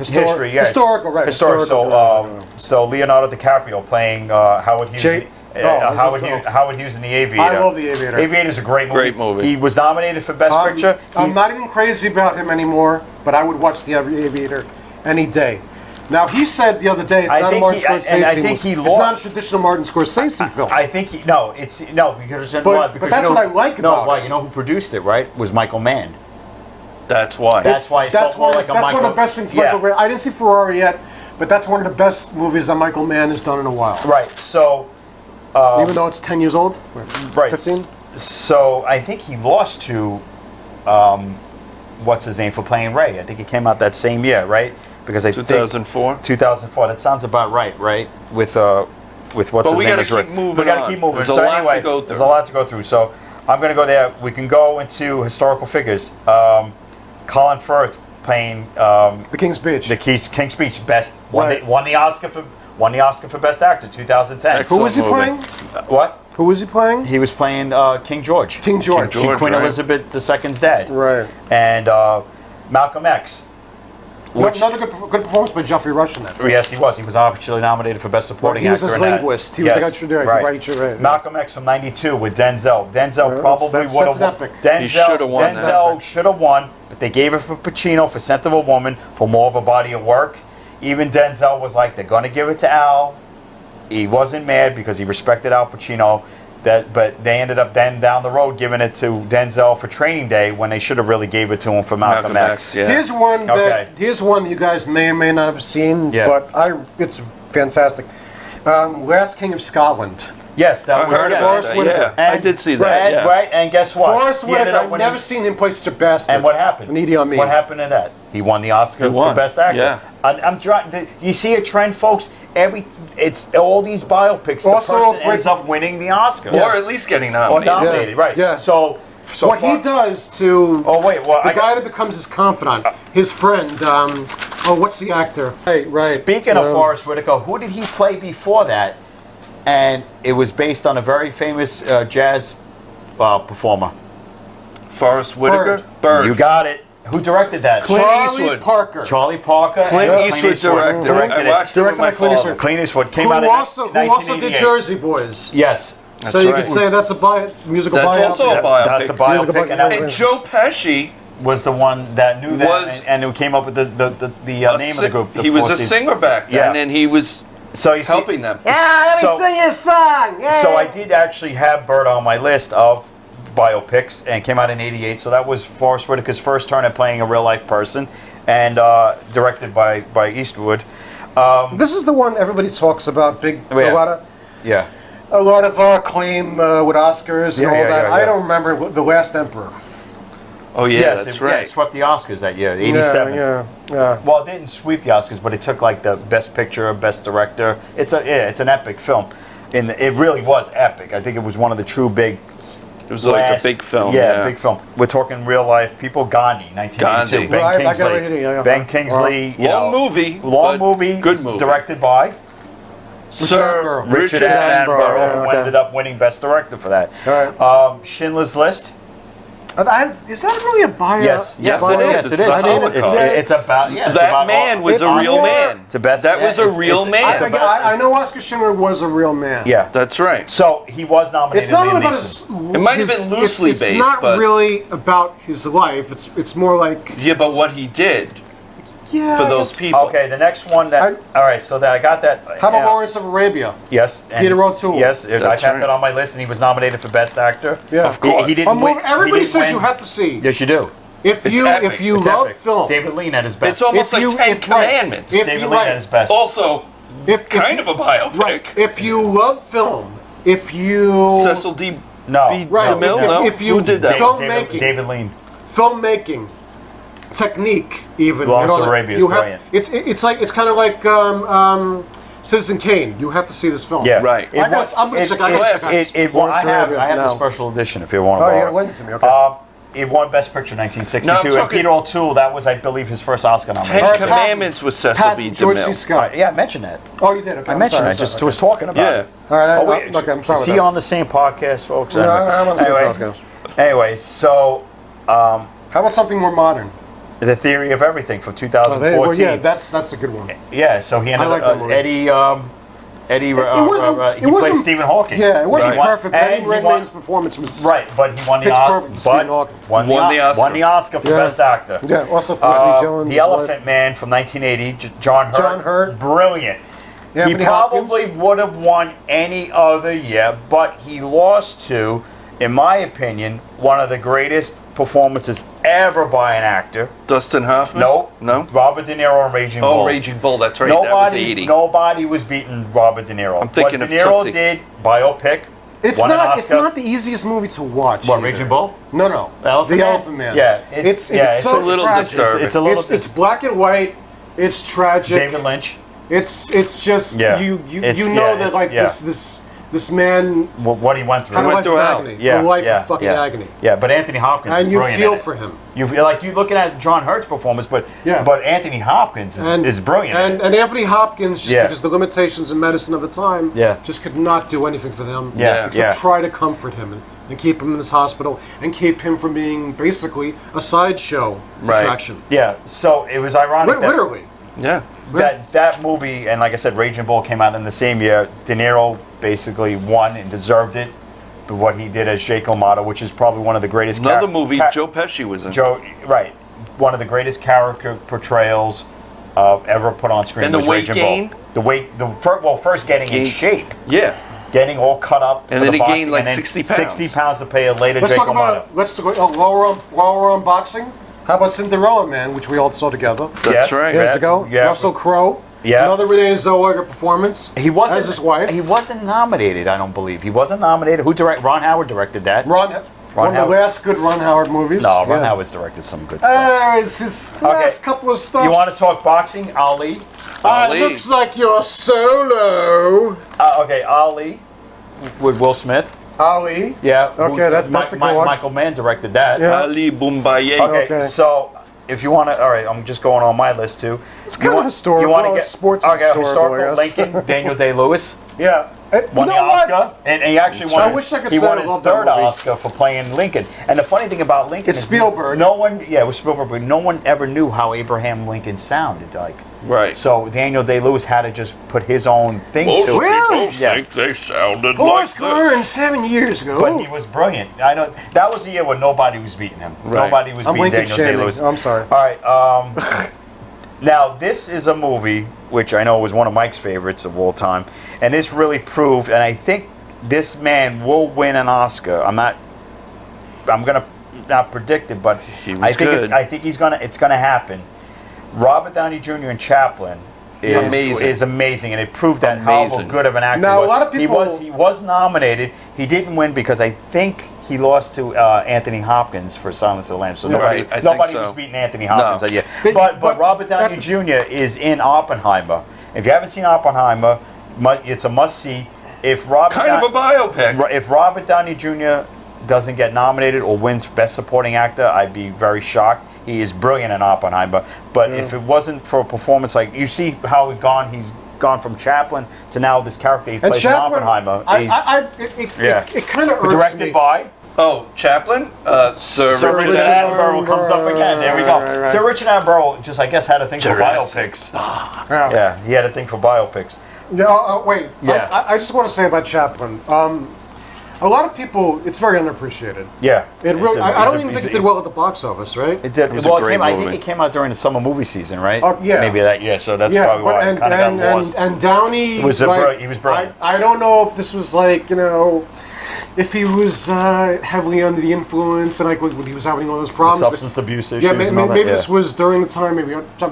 yes. historical, right? Historical. So Leonardo DiCaprio playing Howard Hughes. Howard Hughes in The Aviator. I love The Aviator. Aviator is a great movie. Great movie. He was nominated for Best Picture. I'm not even crazy about him anymore, but I would watch The Aviator any day. Now, he said the other day it's not a Martin Scorsese it's not a traditional Martin Scorsese film. I think because but that's what I like about it. You know who produced it, right? Was Michael Mann. That's why. That's why it felt more like a Michael. That's one of the best things Michael Mann. I didn't see Ferrari yet, but that's one of the best movies that Michael Mann has done in a while. Right. So. Even though it's 10 years old? Right. 15? So I think he lost to, what's his name for playing Ray? I think he came out that same year, right? Because I 2004? think 2004. That sounds about right? With what's But his we name? gotta keep moving We got to on. keep moving. There's So a lot anyway, to go through. There's a lot to go through. So I'm going to go there. We can go into historical figures. Colin Firth playing The King's Speech. the King's Speech. Best Right. won the Oscar for Best Actor 2010. Who was he movie. playing? What? Who was he playing? He was playing King George. King George. King George. Queen right. Elizabeth II's dad. Right. And Malcolm X. Another good performance by Geoffrey Rush in that. Yes, he was. He was actually nominated for Best Supporting He was Actor. his in that. linguist. He was the guy right. Malcolm X from '92 with Denzel. Denzel Yeah, probably that's would have won. epic. He should have won that. Denzel should have won, but they gave it for Pacino for Scent of a Woman for more of a body of work. Even Denzel was like, they're going to give it to Al. He wasn't mad because he respected Al Pacino. But they ended up then down the road giving it to Denzel for Training Day when they should have really gave it to him for Malcolm X. Yeah. Here's one that you guys may or may not have seen, Yeah. but it's fantastic. Last King of Scotland. Yes, that I was heard Forrest about that. Whitaker. Yeah, I did see that. And, yeah. right, and guess what? Forrest He ended Whitaker. up I've winning- never seen him play such a bastard. And what happened? And Idi Amin. What happened in that? He won the Oscar He won. for Best Actor. Yeah. I'm trying. You see a trend, folks. It's all these biopics. Also the a person great- ends up winning the Oscar Or at least getting or nominated. nominated, right? Yeah. So what he does to Oh wait, well the guy that becomes his confidant, his friend. What's the actor? Right. Speaking of Forrest Whitaker, who did he play before that? And it was based on a very famous jazz performer. Forrest Whitaker? Bird. Bird. You got it. Who directed that? Charlie Eastwood. Parker. Charlie Parker. Clint and Eastwood directed it. I watched it with Directed my by Clint father. Eastwood. Clint Eastwood came Who out in also did 1988. Jersey Boys. Yes. So you right. could say that's a musical That's biopic. also a biopic. That's a biopic. Musical And that And was, Joe Pesci was the one that knew that Was- and who came up with the name of the group. the He was Four a Seasons. singer back then, Yeah. and he was So you see, helping them. So- sing your song. Yeah. So I did actually have Bird on my list of biopics, and it came out in '88. So that was Forrest Whitaker's first turn at playing a real life person, and directed by Eastwood. This is the one everybody talks about. Big, Yeah. Yeah. a lot of acclaim with Oscars and Yeah, all yeah, that. yeah, I yeah. don't remember The Last Emperor. Oh yeah, Yes, that's it, right. Yeah, it swept the Oscars that year, '87. Yeah. Well, it didn't sweep the Oscars, but it took like the Best Picture, Best Director. It's an epic film, and it really was epic. I think it was one of the true big. It was like a big film. Yeah, big film. We're talking real life people. Gandhi, 1982. Gandhi. Ben Right, I got Kingsley. it right here, yeah. Ben Kingsley. you Long know, movie, Long but movie. good movie. Directed by Sir Richard Attenborough, Attenborough, yeah, who okay. ended up winning Best Director for that. All right. Schindler's List. Is that really a bio? Yes, Yes, bio? it is. Yes, it It's is. a Holocaust. It's about it's That about man was It's a real more- man. It's a best. That was a real man. it's about- I know Oscar Schindler was a real man. Yeah, That's right. so he was nominated. It's not in really the about Least. his. It might have been loosely it's based, not but- really about his life. It's more like Yeah, but what he did yeah. for I those guess- people. Okay, the next one that. all right, so that I got that. How about Lawrence of Arabia? Yes, and Peter O'Toole? Yes, I That's have right. that on my list, and he was nominated for Best Actor. Yeah. Of course. He A didn't movie win. everybody he didn't says you win. have to see. Yes, you do. If It's you epic. if you It's love epic. film, David Lean at his best. It's almost If like you- Ten if- Commandments. if- David you- Lean right. at his best. Also, if kind of a biopic. right, if you love film, if you Cecil D. No. B. Right, DeMille? if- No? if you Who did that? don't- David, filmmaking. David Lean. filmmaking technique, even Lawrence you know, of Arabia is you have, brilliant. it's kind of like Citizen Kane. You have to see this film. Yeah, Right. I'm gonna check out I have the special edition if you want to Oh, you borrow. gotta lend it to me. Okay. It won Best Picture in No, 1962, I'm and talking- Peter O'Toole, that was, I believe, his first Oscar nomination. Ten Patton. Commandments with Cecil B. Patton, George C. DeMille. Scott. Yeah, I mentioned that. Oh, you did. Okay. I I'm mentioned sorry, it. I I'm just sorry, was talking about Yeah. it. All right. Oh, wait, Okay, I'm sorry is about he that. on the same podcast, folks? No, I'm on the same podcast. Anyway, so How about something more modern? The Theory of Everything from Oh, 2014. well, yeah, that's a good one. Yeah, so he ended I like up that movie. Eddie. He it played wasn't- Stephen Hawking. Yeah, it wasn't Right. perfect. But And Eddie he won- Redmayne's performance was Right, but he won the Pitch Oscar. Perfect, Stephen Hawking. Won the Oscar. Won the Oscar for Yeah. Best Actor. Yeah, also Felicity Jones. The Elephant Man from 1980, John Hurt. John Hurt. Brilliant. Anthony He probably Hopkins. would have won any other year, but he lost to, in my opinion, one of the greatest performances ever by an actor. Dustin Hoffman? No. No? Robert De Niro in Raging Bull. Oh, Raging Bull, that's right. that was 80. Nobody was beating Robert De Niro. I'm thinking what of De Niro Tootsie. did, biopic. It's won an not. It's Oscar. not the easiest movie to watch. What, either. Raging Bull? No. Elephant the Man? Elephant Man. Yeah, it's it's so a little tragic. disturbing. It's a little. It's black and white. It's tragic. David Lynch. It's just Yeah. you It's- know yeah, that it's- like yeah. this man What he went through. had a went life through of hell. agony. A life of fucking agony. Yeah, but Anthony Hopkins is And you brilliant. feel in it. for him. You feel like you're looking at John Hurt's performance, but Yeah. but Anthony Hopkins is brilliant. in it. And Anthony Hopkins, just Yeah. because the limitations in medicine of the time, Yeah. just could not do anything for them. Yeah, Except yeah. try to comfort him and keep him in this hospital and keep him from being basically a sideshow Right. attraction. Yeah, so it was ironic that, Literally. Yeah. that movie, and like I said, Raging Bull came out in the same year. De Niro basically won and deserved it for what he did as Jake LaMotta, which is probably one of the greatest. Another movie Joe Pesci was in. Right, one of the greatest character portrayals ever put on screen. And the was weight Raging gain? Bull. First getting in Gain. shape. Yeah. Getting all cut up, And for then the he gained boxing, like and then 60 pounds. 60 pounds to pay a later Let's Jake talk LaMotta. about while we're on boxing. How about Cinderella Man, which we all saw together That's right. years ago? Yeah. Russell Crowe. Yeah. Another Renee Zellweger performance. He wasn't as his wife. He wasn't nominated. I don't believe he wasn't nominated. Ron Howard directed that. one of the Howard. last good Ron Howard movies. No, Ron Yeah. Howard's directed some good stuff. It's his last couple of stuff. You want to talk boxing? Ali. Ali. Looks like you're solo. Okay, Ali with Will Smith. Ali. Yeah. Okay, that's a good one. Michael Mann directed that. Yeah. Ali Boumbaye. Okay, Okay. so if you want to, all right, I'm just going on my list too. It's kind of historical. You want to Well, get sports historical historical, I guess. Lincoln, Daniel Day-Lewis. Yeah. Won the Oscar, and he actually won. I his, wish I could he say won I his love that third movie. Oscar for playing Lincoln. And the funny thing about Lincoln It's is Spielberg. No one, yeah, it was Spielberg, but no one ever knew how Abraham Lincoln sounded like. Right. So Daniel Day-Lewis had to just put his own thing Most to it. Really? people Yeah. think they sounded Four like square this. and 7 years ago. But he was brilliant. I know that was the year when nobody was beating him. Right. Nobody was I'm beating Lincoln Daniel shaming. Day-Lewis. I'm sorry. All right. Now this is a movie which I know was one of Mike's favorites of all time, and this really proved. And I think this man will win an Oscar. I'm gonna not predict it, but He was I think good. I think it's gonna happen. Robert Downey Jr. in Chaplin is amazing, and it proved that how Amazing. good of an actor Now, he was. a lot of people- he was nominated. He didn't win because I think he lost to Anthony Hopkins for Silence of the Lambs. So Right, I think nobody so. was beating Anthony Hopkins No. that year. But- But Robert Downey at Jr. is in Oppenheimer. If you haven't seen Oppenheimer, it's a must-see. If Robert Kind of a biopic. if Robert Downey Jr. doesn't get nominated or wins Best Supporting Actor, I'd be very shocked. He is brilliant in Oppenheimer. But if it wasn't for a performance like you see how he's gone from Chaplin to now this character he And plays in Chaplin, Oppenheimer. it kind of irks Directed me. by Oh, Chaplin? Sir Richard Richard Attenborough comes up again. There we go. Right. Sir Richard Attenborough just, I guess, had a thing Jurassic. for biopics. Yeah, he had a thing for biopics. No, wait. Yeah. I just want to say about Chaplin. A lot of people, it's very underappreciated. Yeah. It It's really, a- I he's don't a- even think he's it a- did well at the box office, right? It did. was a Well, great I think movie. it came out during the summer movie season, right? Yeah. Maybe that. Yeah. So that's Yeah, probably but why it kind of got lost. and Downey was he was brilliant. I don't know if this was like, if he was heavily under the influence and like when he was having all those problems. Substance abuse issues. Yeah, and all that, maybe yeah. this was during the time,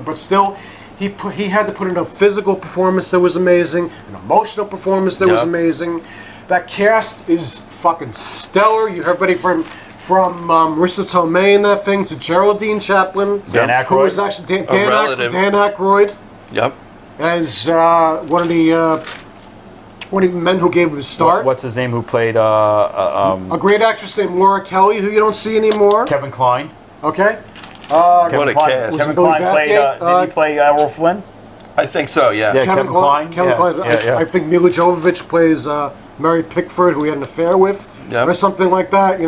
but still, he had to put in a physical performance that was amazing, an emotional performance that was Yep. amazing. That cast is fucking stellar. You have everybody from Marissa Tomei in that thing to Geraldine Chaplin, Dan who Aykroyd. was actually relative. Dan Aykroyd Yep. as one of the men who gave him his start. What's his name? Who played A great actress named Laura Kelly, who you don't see anymore. Kevin Kline? Okay. Kevin a Kline. cast. Kevin Billy Kline played. Bathgate, Did he play Errol Flynn? I think so, yeah. Yeah. Kevin Kline? Kevin Yeah, Kline. yeah. I think Mila Jovovich plays Mary Pickford, who he had an affair with, Yep. or something like that.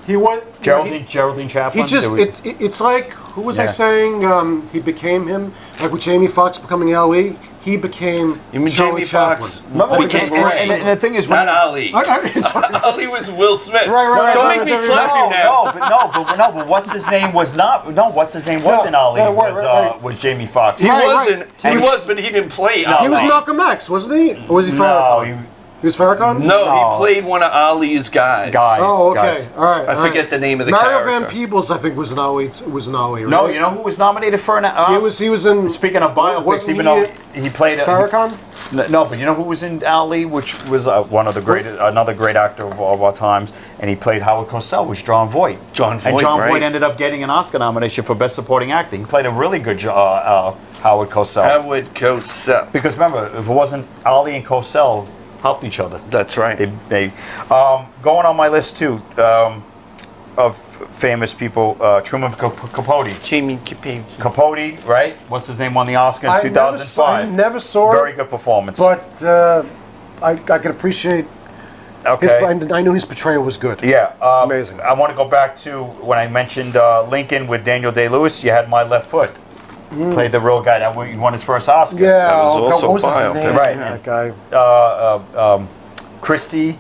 He went. Geraldine Chaplin? He just, Did we- it's like, who was I Yeah. saying? He became him, like with Jamie Foxx becoming Ali. He became. You mean Charlie Jamie Chaplin. Foxx? Remember, became and the thing is, Not Ali. It's like- Ali was Will Smith. Right, Don't right, make me right, slap you now. but what's his name was not. No, what's his name wasn't No, Ali. no, Was was Jamie Foxx. He Right, wasn't. right. He was, but he didn't play No, Ali. he was Malcolm X, wasn't he? Or was he Farrakhan? No, He was Farrakhan? No, No. he played one of Ali's guys. Guys. Oh, okay. guys. All right. I forget the name of the Mario character. Van Peebles, I think, was an Ali. Was an Ali. Right? No, you know who was nominated for an Oscar? He was in. Speaking of biopics, Wasn't even he though he played Farrakhan. No, but you know who was in Ali, which was one of the another great actor of our times, and he played Howard Cosell, was John Voight. John Voight, And John right. Voight ended up getting an Oscar nomination for Best Supporting Actor. He played a really good Howard Cosell. Howard Cosell. Because remember, if it wasn't Ali and Cosell helped each other. That's right. They going on my list too of famous people. Truman Capote. Jamie Capote. Capote, right? What's his name? Won the Oscar in 2005. I never saw Very it, good performance. but I can appreciate his. Okay. I knew his portrayal was good. Yeah, Amazing. I want to go back to when I mentioned Lincoln with Daniel Day-Lewis. You had My Left Foot. Played the real guy that won his first Oscar. Yeah, That was also what was his biopic. name? Right. That guy. Christy.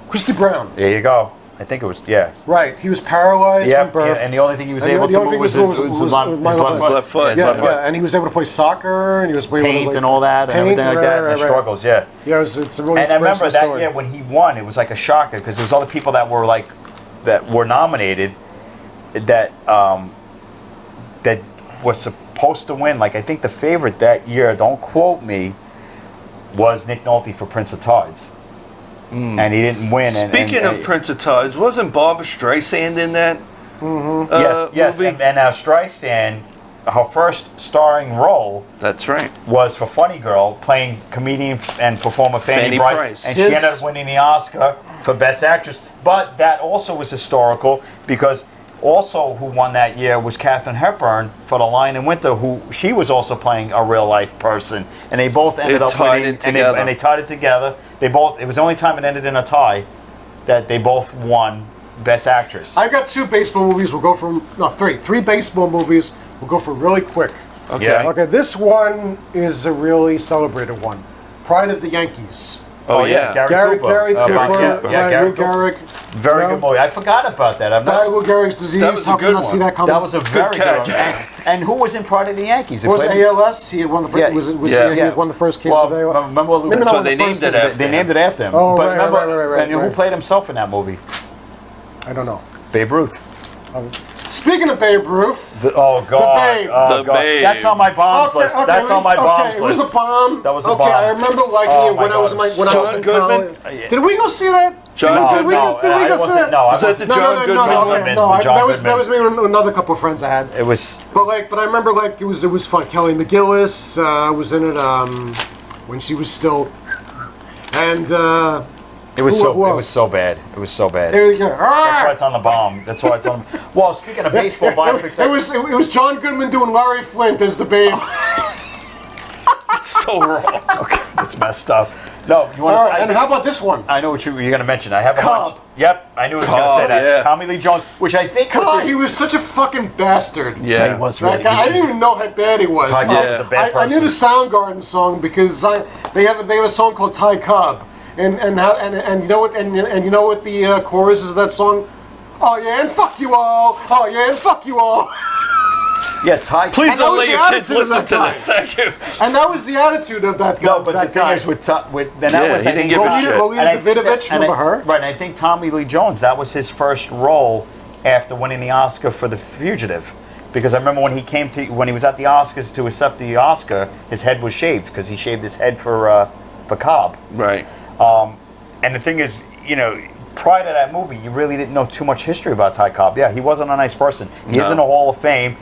Christy Brown. There you go. I think it was, yeah. Right. He was paralyzed Yeah, from birth. and the only thing he was And able the to only move thing was was his his left left foot. Yeah, Yeah, his left foot. and he was able to play soccer, and he was able to Paint like, and all that, and paint, everything like that, and the right. struggles, yeah. Yeah, it's a really And I remember inspirational that story. year when he won, it was like a shocker because there was other people that were nominated that that were supposed to win. Like I think the favorite that year, don't quote me, was Nick Nolte for Prince of Tides, and he didn't win. Speaking of Prince of Tides, wasn't Barbra Streisand in that? yes, movie? and Streisand, her first starring role That's right. was for Funny Girl, playing comedian and performer Fanny Fanny Brice, Price. and she ended up winning the Oscar for Best Actress. But that also was historical because also who won that year was Katharine Hepburn for The Lion in Winter, who she was also playing a real life person, and they both ended up tied winning, it together. and they tied it together. It was the only time it ended in a tie that they both won Best Actress. I got two baseball movies. We'll go from three baseball movies. We'll go for really quick. Okay. Yeah. Okay, this one is a really celebrated one. Pride of the Yankees. Oh, yeah. Gary Cooper, yeah, Gary Lou Gehrig. Very you know, good movie. I forgot about that. I've Died not, of Lou Gehrig's disease. That was a How can good I see one. that coming? that was a very good catch. one. And who was in Pride of the Yankees? It What was played- it ALS? He had won the first. Yeah, he had won the first case well, of ALS. Remember Lou Maybe That's not why they the named first it case. after They named it after him. Oh, but right, remember, right, and who right. played himself in that movie? I don't know. Babe Ruth. Speaking of Babe Ruth, Oh God! Babe. Oh, The God. Babe. That's on my bombs list. That's on my bombs It list. was a bomb. That was a okay, bomb. I remember liking Oh, it my when I was God. in when I was John in Goodman? college. Did we go see that? John No, Goodman? Did we go see that? No, I Was that wasn't. the John Goodman? Okay, no, John that was Goodman. me and another couple of friends I had. It was. But I remember it was fun. Kelly McGillis was in it when she was still, and It was Who so. It else? was so bad. It was so bad. there you go. That's why it's on the bomb. That's why it's on. Well, speaking of baseball biopics, It was John Goodman doing Larry Flint as the Babe. So wrong. okay, that's messed up. No, you want All to? right, and how about this one? I know what you're going to mention. I have a Cobb. bunch. Yep, I knew he was going to say Cobb, that. yeah. Tommy Lee Jones, which I think God, was he was such a fucking bastard. Yeah. He was That really. guy, I didn't even know how bad he was. Ty Cobb was a bad I knew person. the Soundgarden song because they have a song called Ty Cobb, and you know what and you know what the chorus is of that song? Oh yeah, and fuck you all. Oh yeah, and fuck you all. Yeah, Ty. Please And don't that was let the your kids attitude of listen that to guy. this. Thank you. And that was the attitude of that guy. No, but that the thing guy. is with then that Yeah, was he I didn't think give a shit. Lolita and I- Davidovich, and remember I- her? Right, and I think Tommy Lee Jones, that was his first role after winning the Oscar for The Fugitive. Because I remember when he was at the Oscars to accept the Oscar, his head was shaved because he shaved his head for Cobb. Right. And the thing is, you know, prior to that movie, you really didn't know too much history about Ty Cobb. Yeah, he wasn't a nice person. He is in the Hall of Fame,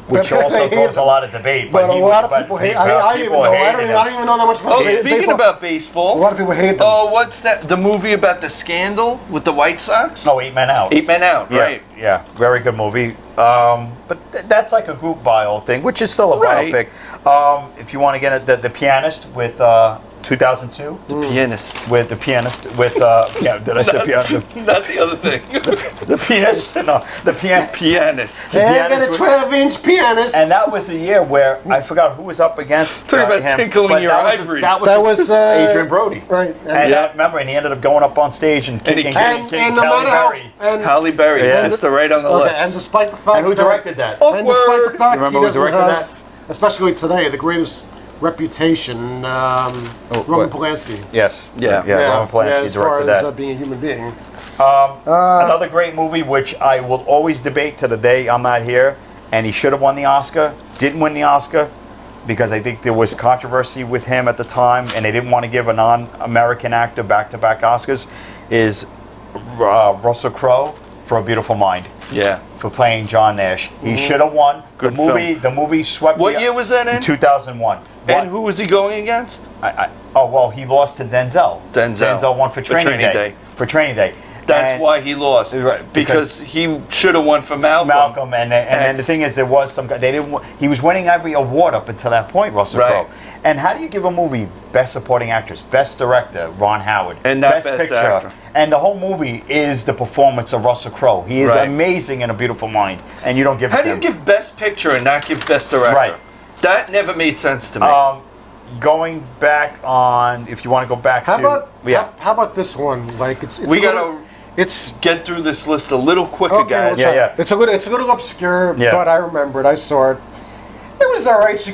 which But also they caused hate a lot of debate. But a he lot was- of people hate. but I don't people hated him. even know that much about Oh, baseball. speaking about baseball. A lot of people hate them. Oh, what's that? The movie about the scandal with the White Sox? No, 8 Men Out. 8 Men Out, Yeah, right. Yeah, very good movie. But that's like a group bio thing, which is still a Right. biopic. If you want to get it, the pianist with 2002. Pianist. With the pianist with yeah, did I say pianist? Not the other thing. The pianist, no, the pianist. Pianist. The I got pianist a with- 12-inch pianist. And that was the year where I forgot who was up against Talk about him. tinkling but your that was- ivories. That was Adrian Brody. Right. And Yeah. remember, and he ended up going up on stage and And he kicking kissed- and no Halle matter how, Berry. and, Halle Berry. Yeah. Just right on the okay, lips. and despite the fact And who that- directed that? And despite the fact Remember he who doesn't directed have, that? especially today, the greatest reputation, Roman what? Polanski. Yes. Yeah. Yeah. Roman Polanski as far directed as that. being a human being. Another great movie, which I will always debate to the day I'm not here, and he should have won the Oscar. Didn't win the Oscar because I think there was controversy with him at the time, and they didn't want to give a non-American actor back-to-back Oscars. Is Russell Crowe for A Beautiful Mind Yeah. for playing John Nash. He should have won. Good The movie swept. What year was that in? 2001. And who was he going against? He lost to Denzel. Denzel. won for Training Day. For Training Day. That's And- why he lost. Right, Because he should have won for Malcolm. Malcolm, and then the thing is, there was some guy. They didn't. He was winning every award up until that point, Russell Right. Crowe. And how do you give a movie Best Supporting Actress, Best Director, Ron Howard, And not Best Actor. And the whole movie is the performance of Russell Crowe. He is Right. amazing in A Beautiful Mind, and you don't give it How to do you him. give Best Picture and not give Best Director? Right. That never made sense to me. Going back on, if you want to go back How to, about yeah, how about this one? Like it's we a gotta little- it's get through this list a little quicker, okay. guys. Well, Yeah. It's a little obscure, Yeah. but I remember it. I saw it. It was all right. She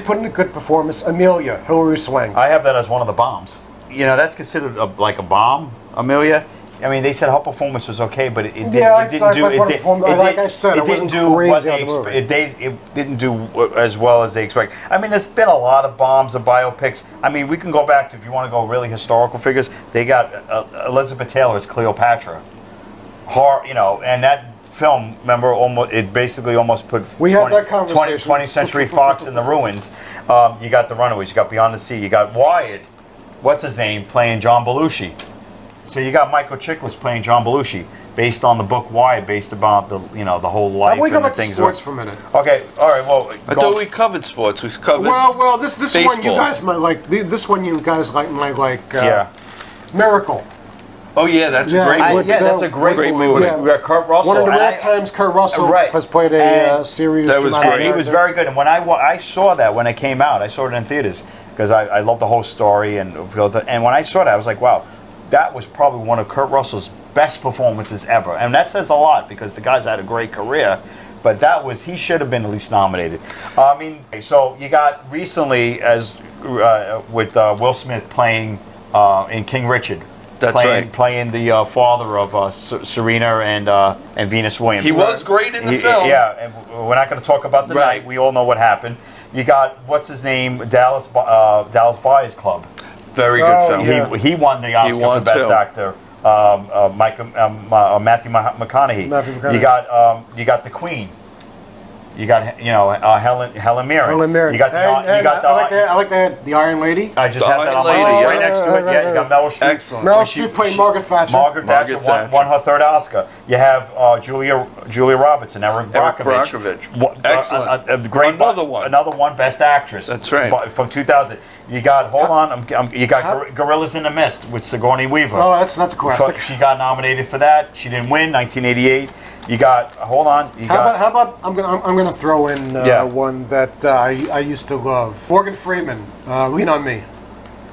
put in a good performance. Amelia, Hilary Swank. I have that as one of the bombs. You know, that's considered like a bomb, Amelia. I mean, they said her performance was okay, but it didn't do like I said, it I didn't wasn't do what crazy they on the movie. it didn't do as well as they expect. I mean, there's been a lot of bombs of biopics. I mean, we can go back to, if you want to go really historical figures, they got Elizabeth Taylor as Cleopatra. You know, and that film, remember, it basically almost put We had that conversation. 20th Century Fox in the ruins. You got The Runaways, you got Beyond the Sea, you got Wyatt, what's his name, playing John Belushi. So you got Michael Chiklis playing John Belushi, based on the book Wyatt, based about the whole life Why we go and the back to things. sports for a minute? Okay, all right. Well, I thought we covered sports. We covered. Well, this one you baseball. guys might like. This one you guys might like. yeah. Miracle. Oh yeah, that's Yeah, a great. would- Yeah, that's a great movie. Yeah. We got Kurt Russell. One of the and rare I- times Kurt Russell Right. has played a And serious. that was dramatic great. He was character. very good. And when I saw that when it came out, I saw it in theaters because I love the whole story and when I saw that, I was like, wow, that was probably one of Kurt Russell's best performances ever. And that says a lot because the guy's had a great career. But he should have been at least nominated. I mean, so you got recently with Will Smith playing in King Richard. That's right. Playing the father of Serena and Venus Williams. He was great in the film. Yeah, and we're not going to talk about the Right. night. We all know what happened. You got, what's his name, Dallas Buyers Club. Very good Oh, film. yeah. He won the Oscar won for Best too. Actor. Matthew McConaughey. Matthew McConaughey. You got The Queen. You got Helen Mirren. Helen Mirren. You got I like the Iron Lady. I just The had that on my Iron list Lady, right yeah. next to it. Yeah, you got Meryl Streep. Excellent. Meryl Streep playing Margaret Thatcher. Margaret Thatcher won her third Oscar. You have Julia Roberts and Eric Brockovich. Excellent. A great Another one. Best Actress. That's right. From 2000. You got you got Gorillas in the Mist with Sigourney Weaver. Oh, that's a classic. She got nominated for that. She didn't win. 1988. You got How about I'm gonna throw in one that I used to love. Morgan Freeman, Lean on Me.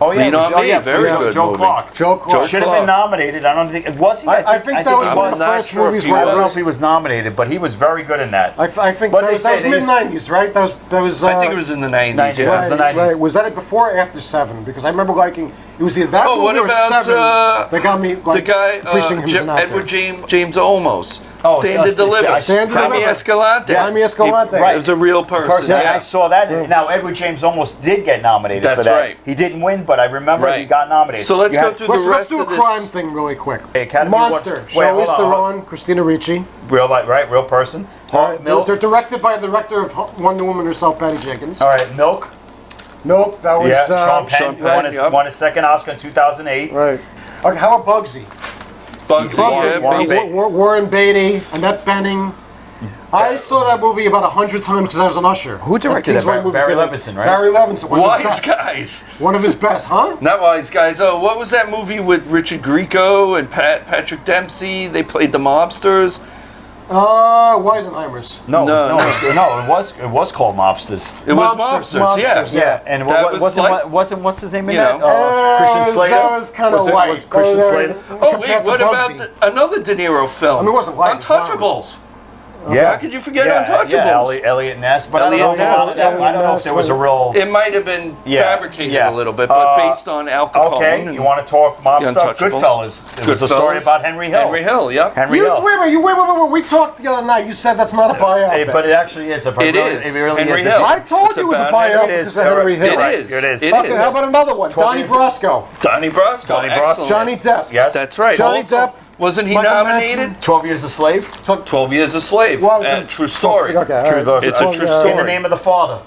Oh yeah, Lean on Me, very good Joe movie. Clark. Joe Clark. Should have been nominated. I don't think was he. I think that was he one of was. the I'm first not sure movies if he where I don't know I if he was nominated, but he was very good in that. I think But that they was say they- mid-90s, right? That was. I think it was in the 90s. 90s. Yeah. It was the 90s. Right. Was that before or after Seven? Because I remember liking it was either that Oh, what movie or about Seven that got me the guy appreciating him as an actor. Edward James Olmos? Oh, Stand to so- Deliver. Stand to Jaime Deliver. Escalante. Jaime Escalante. It was a real person. I saw that. Now Edward James almost did get nominated for That's that. right. He didn't win, but I remember he Right. got nominated. So let's You go had- through Let's the rest do a of this. crime thing really quick. Academy Monster. Award- Wait, Charlize hold on. Theron, Christina Ricci. Real person. Milk. They're directed by the director of Wonder Woman herself, Patty Jenkins. All right, Milk. Nope, that was Yeah, Sean Penn Penn, yep. won his second Oscar in 2008. right. Okay, how about Bugsy? Bugsy, yeah, Warren Beatty. Warren Beatty, Annette Bening. I saw that movie about 100 times because I was an usher. Who directed At it? Kingsway Movie Barry Theater. Levinson, right? Barry Levinson. One of his Wise best. Guys. One of his best, huh? Not Wise Guys. Oh, what was that movie with Richard Grieco and Patrick Dempsey? They played the mobsters. Weisenheimer's. No, No. it was called Mobsters. It was Mobsters, mobsters. Yeah. Mobsters, yeah. And That what, was like- wasn't what's his name in you that? know. Christian Slater. That was kind of Was it- light. was Christian Slater? Oh compared wait, to what Bugsy. about another De Niro film? I mean, it wasn't light, it was Untouchables. Yeah. How could you forget Yeah, Untouchables? Elliot Ness. But Elliot I don't know. Ness. I don't know if there was a real. It might have been fabricated yeah. a little bit, but based on Al Capone. Okay, and you want to talk mob The stuff? Untouchables. Goodfellas. There's a story about Henry Hill. Henry Hill, yeah. Henry You, Hill. wait a minute, wait. We talked the other night. You said that's not a biopic. But it actually is. It It is. really Henry is. Hill. I told It's you it was a about biopic Henry- because of Henry Hill. It Right. is. It is. It Okay, is. how about another one? 12 Donnie years- Brasco. Donnie Brasco? Donnie Brasco. Excellent. Johnny Depp. Yes. That's right. Johnny Also, Depp. Wasn't he Michael nominated? Madsen. 12 Years a Slave. 12 Years a Slave. Well, I was gonna- True story. Okay, all True. right. It's a true story. In the Name of the Father.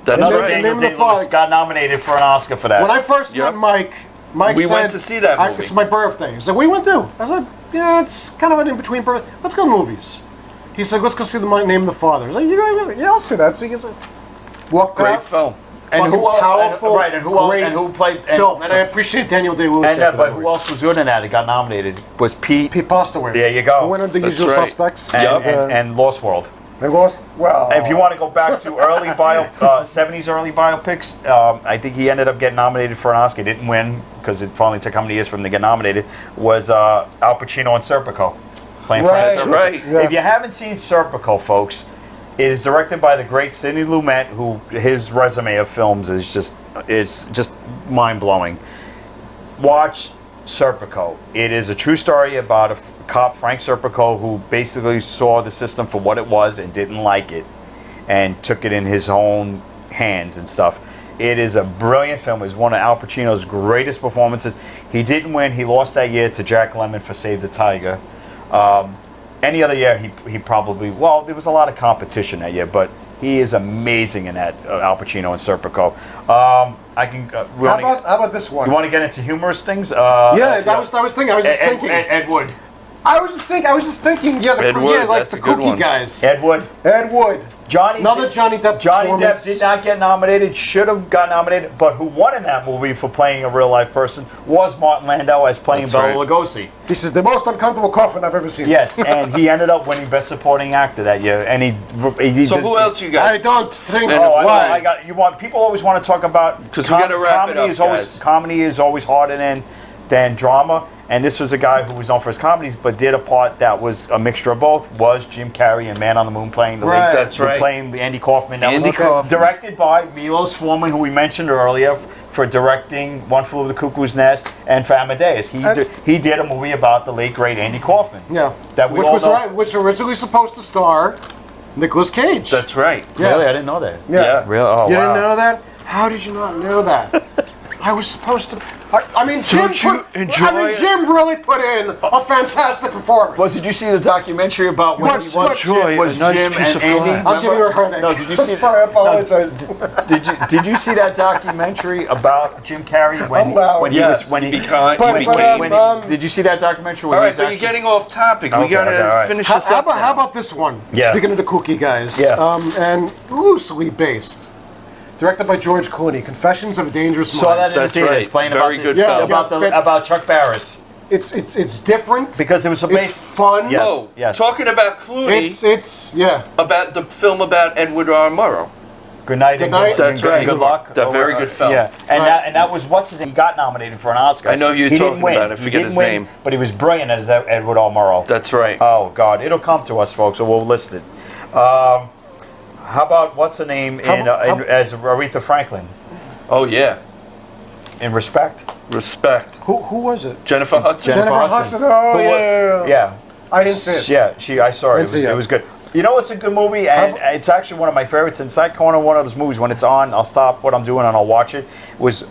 That's In the right. Name Daniel of the Day-Lewis Father. got nominated for an Oscar for that. When I first Yep. met Mike We said, went to see that movie. It's my birthday. He said, what do you want to do? I said, yeah, it's kind of an in-between birthday. Let's go to movies. He said, let's go see the Name of the Father. I said, yeah, I'll see that. So he said, walked Great out. film. and Fucking who powerful, right? And who great played? film. And I appreciate Daniel Day-Lewis. And after but that who movie. else was good in that? It got nominated. Was Pete? Pete Postlewaite. There you go. Who went under The That's Usual right. Suspects. And Lost World. They lost. Well, If you want to go back to early 70s early biopics, I think he ended up getting nominated for an Oscar. Didn't win because it finally took how many years for him to get nominated. Was Al Pacino in Serpico, playing Right. Francis Right. Serpico. Yeah. If you haven't seen Serpico, folks, it is directed by the great Sidney Lumet, who his resume of films is just mind blowing. Watch Serpico. It is a true story about a cop, Frank Serpico, who basically saw the system for what it was and didn't like it and took it in his own hands and stuff. It is a brilliant film. It was one of Al Pacino's greatest performances. He didn't win. He lost that year to Jack Lemmon for Save the Tiger. Any other year, he probably, well, there was a lot of competition that year, but he is amazing in that, Al Pacino and Serpico. how about this one? You want to get into humorous things? I was thinking. Ed Wood. I was just thinking. Yeah, Ed Wood, like that's the a good Kooky one. guys. Ed Wood. Ed Wood. Another Johnny Depp Johnny Depp performance. did not get nominated, should have got nominated, but who won in that movie for playing a real life person was Martin Landau as playing That's Bela right. Lugosi. This is the most uncomfortable coffin I've ever seen. Yes, and he ended up winning Best Supporting Actor that year. And he So who else you got? I don't think. And why? I got you. People always want to talk about 'Cause we gotta wrap it up, guys. Comedy is always harder than drama. And this was a guy who was known for his comedies, but did a part that was a mixture of both. Was Jim Carrey in Man on the Moon playing the lead? Right. That's right. Playing the Andy Kaufman. That Andy was Kaufman. directed by Milos Forman, who we mentioned earlier, for directing One Flew Over the Cuckoo's Nest and for Amadeus. He did a movie about the late great Andy Kaufman. Yeah. That we which all was know. right, which originally supposed to star Nicolas Cage. That's right. Yeah. Really, I didn't know that. Yeah. Really? Oh, You wow. didn't know that? How did you not know that? I was supposed to. I mean, Jim. Jim really put in a fantastic performance. Well, did you see the documentary about when What he was joy, was a nice Jim piece and of Andy? glass. I'm giving her a headache. No, did you see? Sorry, I apologize. Did you see that documentary about Jim Carrey when loud. when he Yes, was when he did you see that documentary? When All he right, was but you're actually- getting off topic. We Okay, gotta okay, all right. finish How this up. how about this one? Yeah. Speaking of the kooky guys, Yeah. and loosely based, directed by George Clooney, Confessions of a Dangerous Mind. saw that in the That's theaters right. playing Very about good the, film. about Chuck Barris It's different because it was It's based. fun. Yes. Oh, yes. talking about Clooney, It's yeah. about the film about Edward R. Murrow. Good night and Good night. That's right. Good luck. That very good film. Yeah, and Right. that was what's his name. He got nominated for an Oscar. I know you're He didn't talking win. about it. I He forget didn't his win, name. but he was brilliant as Edward R. Murrow. That's right. Oh God, it'll come to us, folks. So we'll list it. How about what's her name as Aretha Franklin Oh yeah. in Respect? Respect. Who was it? Jennifer Hudson. Jennifer Jennifer Hudson. Hudson. Oh Who wa- yeah. Yeah. I didn't see it. Yeah, I saw it. Didn't see It it. was good. You know, it's a good movie, and it's actually one of my favorites. Inside Corner, one of those movies. When it's on, I'll stop what I'm doing and I'll watch it. Was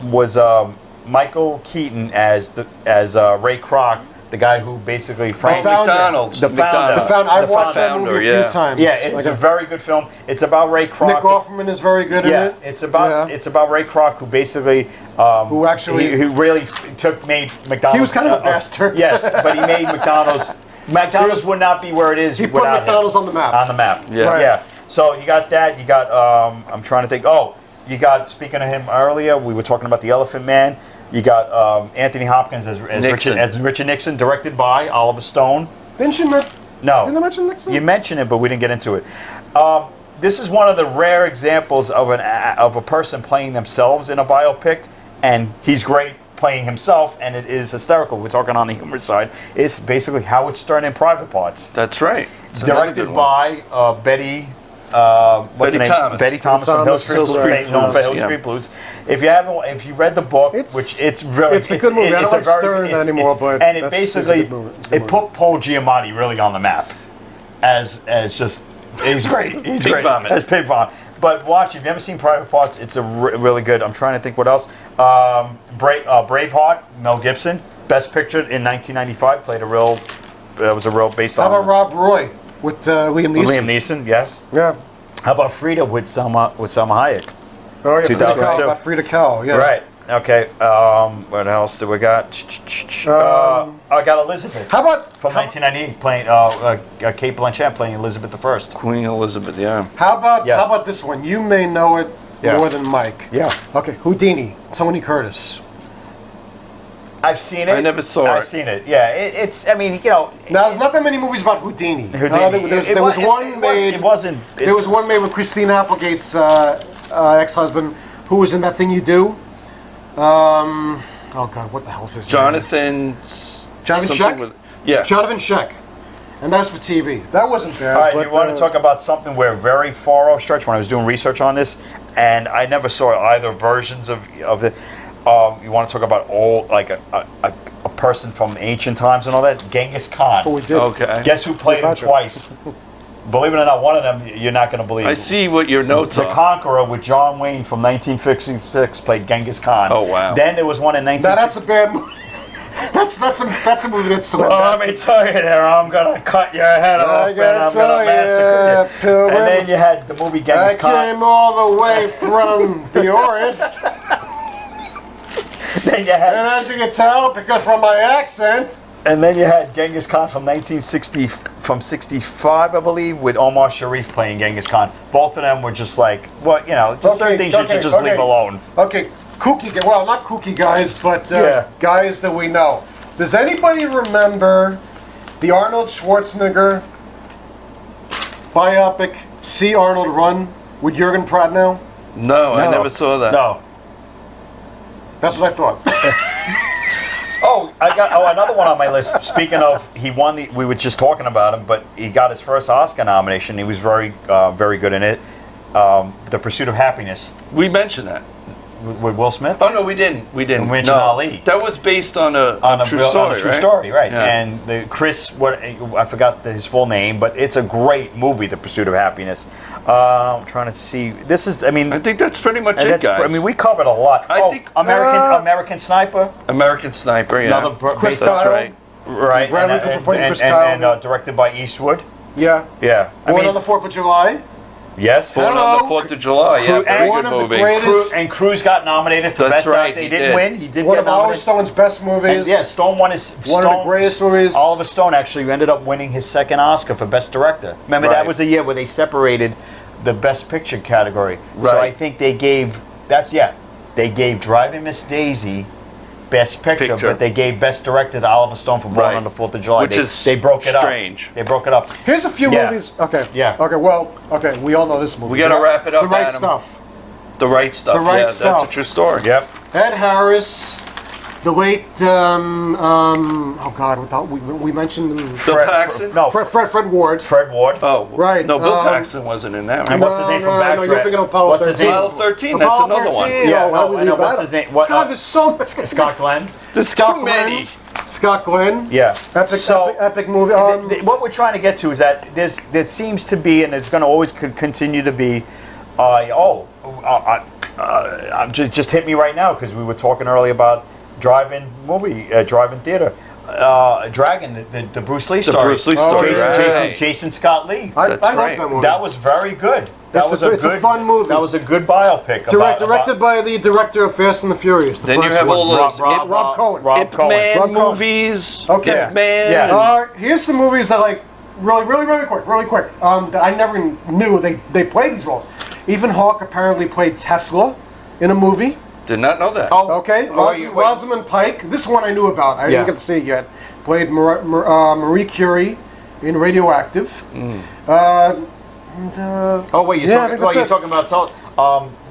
Michael Keaton as Ray Kroc, the guy who basically Frank founder. McDonald's. The founder. I The watched that founder, movie a yeah. few times. Yeah, it's a very good film. It's about Ray Kroc. Nick Offerman is very good in Yeah, it. it's about Ray Kroc, who basically Who actually- who really made McDonald's. He was kind of a bastard. Yes, but he made McDonald's. McDonald's would not be where it is He put without McDonald's him. on the map. On the map. Yeah. Right. Yeah. So you got that. You got. I'm trying to think. Oh, you got. Speaking of him earlier, we were talking about the Elephant Man. You got Anthony Hopkins as Nixon. Richard Nixon, directed by Oliver Stone. Didn't you mention? No. Didn't I mention Nixon? You mentioned it, but we didn't get into it. This is one of the rare examples of a person playing themselves in a biopic, and he's great playing himself, and it is hysterical. We're talking on the humor side. It's basically Howard Stern in Private Parts. That's right. It's another Directed good one. by Betty. What's her name? Thomas. Betty Thomas from Hill Thomas, Street Hill Blues, Street known for Blues, Hill yeah. Street Blues. If you read the book, which it's really it's a good movie. I don't like Stern anymore, but and it it's basically a good movie. It's a good it put Paul Giamatti really on the map as just he's great. He's Pig great vomit. as Pig Vomit. But watch, if you've ever seen Private Parts, it's a really good. I'm trying to think what else. Braveheart, Mel Gibson, Best Picture in 1995, played a real. That was a real based How on. about Rob Roy with Liam Neeson? Liam Neeson, yes. Yeah. How about Frida with Selma Hayek? Oh yeah. 2002. About Frida Kahlo. Yeah. Right. Okay. What else do we got? I got Elizabeth. How about From 1998, playing Kate Blanchett playing Elizabeth I. Queen Elizabeth. Yeah. How about Yeah. how about this one? You may know it Yeah. more than Mike. Yeah. Okay. Houdini. Tony Curtis. I've seen it. I never saw I've it. seen it. Yeah. It's. I mean, you know. Now there's not that many movies about Houdini. Houdini. There was one made. It wasn't. There was one made with Christine Applegate's ex-husband, who was in That Thing You Do. Oh God, what the hell is his name? Jonathan Jonathan something Sheck? with- yeah. Jonathan Sheck. And that's for TV. That wasn't bad. All right, but, you want to talk about something where very far off stretch when I was doing research on this, and I never saw either versions of it. You want to talk about a person from ancient times and all that? Genghis Khan. Oh, we did. Okay. Guess who played him Gotcha. twice? Believe it or not, one of them you're not going to believe. I see what your notes The are. Conqueror with John Wayne from 1956 played Genghis Khan. Oh, wow. Then there was one in Now that's 1960. a bad movie. That's a movie that's so Well, let me tell you there, I'm going to cut your head off and gotta I'm tell going to massacre ya, you. Pilgrim. And then you had the movie I Genghis Khan. came all the way from the Orient, Then you and had as you can tell, because from my accent, Genghis Khan from 65, I believe, with Omar Sharif playing Genghis Khan. Both of them were just like, well, you know, just certain things you should just leave alone. Okay, kooky. Well, not kooky guys, but Yeah. guys that we know. Does anybody remember the Arnold Schwarzenegger biopic "See Arnold Run" with Jürgen Prochnow? No, I No. never saw that. No. That's what I thought. Oh, I got another one on my list. Speaking of, he won the. We were just talking about him, but he got his first Oscar nomination. He was very good in it. The Pursuit of Happiness. We mentioned that. with Will Smith. Oh no, we didn't. We didn't. We mentioned Ali. That was based on a true story, right? Yeah. And Chris, I forgot his full name, but it's a great movie, The Pursuit of Happiness. I'm trying to see. This is, I mean, I think that's pretty much it, guys. I mean, we covered a lot. I think American Sniper. American Sniper, yeah. Another Chris That's Kyle. right. Right, Bradley Cooper playing Chris Kyle. and directed by Eastwood. Yeah. Yeah, Born on the 4th of July. yes. Born on the 4th of July, yeah, very one good of the movie. greatest- And Cruise got nominated for That's Best right, Actor. He he didn't did. win. He did One get of Oliver nominated. Stone's best movies. And, yeah, Stone won his One of the greatest movies. Oliver Stone actually ended up winning his second Oscar for Best Director. Remember, Right. that was the year where they separated the Best Picture category. So Right. I think they gave they gave Driving Miss Daisy Best Picture, but they gave Best Director to Oliver Stone for Born Right. on the 4th of July. Which is they broke it strange. up. They broke it up. Here's a few Yeah. movies. Okay. Yeah. Okay. Well. Okay. We all know this movie. We gotta wrap it up, The Right Adam. Stuff. The Right Stuff. The Right yeah, Stuff. That's a true story. Yep. Ed Harris. The late. Oh God. We mentioned him. Bill Paxton? Fred Ward. Fred Ward. Oh, Right, No, Bill Paxton wasn't in that. And Right? what's his name from No, Backtrack? you're thinking of Apollo What's his 13. name? Apollo 13. That's Apollo another one. 13. Yeah, Oh, why would I we know. leave What's that his out? name? What, God, there's so much. Scott Glenn. There's Scott too Glenn. many. Scott Glenn. Yeah. Epic movie. What we're trying to get to is that there seems to be, and it's going to always continue to be, just hit me right now because we were talking earlier about drive-in theater. Dragon, the Bruce Lee story. Bruce Lee story, right. Jason Scott Lee. I That's love right. that movie. That was very good. It's a fun movie. That was a good biopic. Directed by the director of Fast and the Furious. Then you have all those Rob Cohen. Rob Cohen. Man Rob Cohen. movies. Okay. Ip Man. Yeah. Here's some movies that like really quick. That I never knew they played these roles. Ethan Hawke apparently played Tesla in a movie. Did not know that. Okay. Rosamund Pike. This one I knew about. I didn't get to see it yet. Played Marie Curie in Radioactive. Oh wait, you're Yeah, I think that's talking about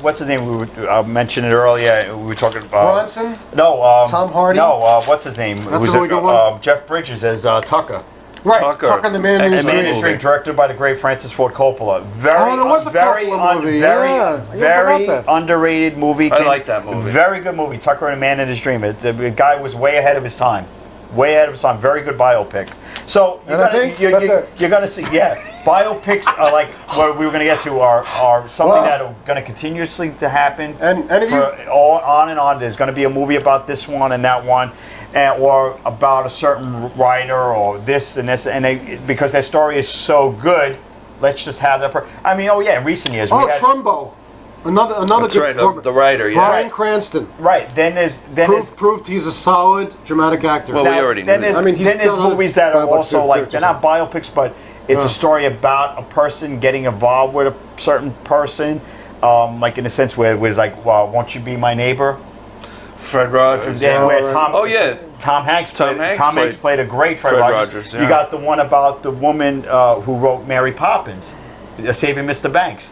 what's his name? We mentioned it earlier. We were talking about Bronson? No, Tom Hardy? No, what's his name? That's a really good one. Jeff Bridges as Tucker. Right. Tucker. Tucker the Man in His And Man in His Dream. Dream, directed by the great Francis Ford Coppola. Very, there was a Coppola movie, yeah. I very forgot that. underrated movie. I like that movie. Very good movie. Tucker and the Man in His Dream. The guy was way ahead of his time. Way ahead of his time. Very good biopic. So And I think that's it. you're gonna see, biopics are like what we were gonna get to are something that are gonna continuously to happen. And if you all on and on. There's going to be a movie about this one and that one, or about a certain writer or this and this, and because their story is so good, let's just have that. I mean, in recent years, we had, Trumbo. Another That's good right, the writer, yeah. Bryan Right. Cranston. right. Then there's Proved he's a solid dramatic actor. Well, we already knew then that. there's, he's then there's done other movies that are biopics also too, like too. they're not biopics, but it's a story about a person getting involved with a certain person, like in a sense where it was like, well, won't you be my neighbor? Fred Rogers. Then where Tom Hanks played a great Fred Rogers. Yeah. You got the one about the woman who wrote Mary Poppins, Saving Mr. Banks,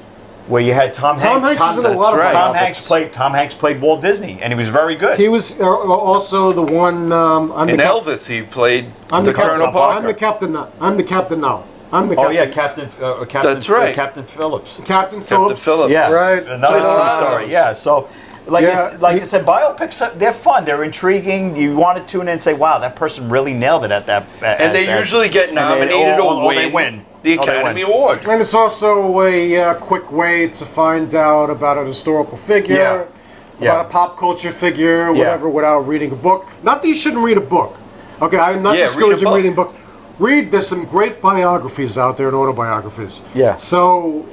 where you had Tom Hanks. Hanks is in a lot of right. biopics. Tom Hanks played Walt Disney, and he was very good. He was also the one. In Elvis, he played the Colonel Parker. I'm the captain now. I'm the captain now. I'm the Oh captain. yeah, Captain. That's right. Captain Phillips. Captain Phillips. Phillips. Yeah, Right. Another true story. Yeah. So, I said, biopics they're fun. They're intriguing. You want to tune in and say, "Wow, that person really nailed it at that." And they usually get nominated or they win the Academy Award. And it's also a quick way to find out about a historical figure, about a pop culture figure, whatever, without reading a book. Not that you shouldn't read a book. Okay, I'm not discouraging reading books. There's some great biographies out there and autobiographies. Yeah. So,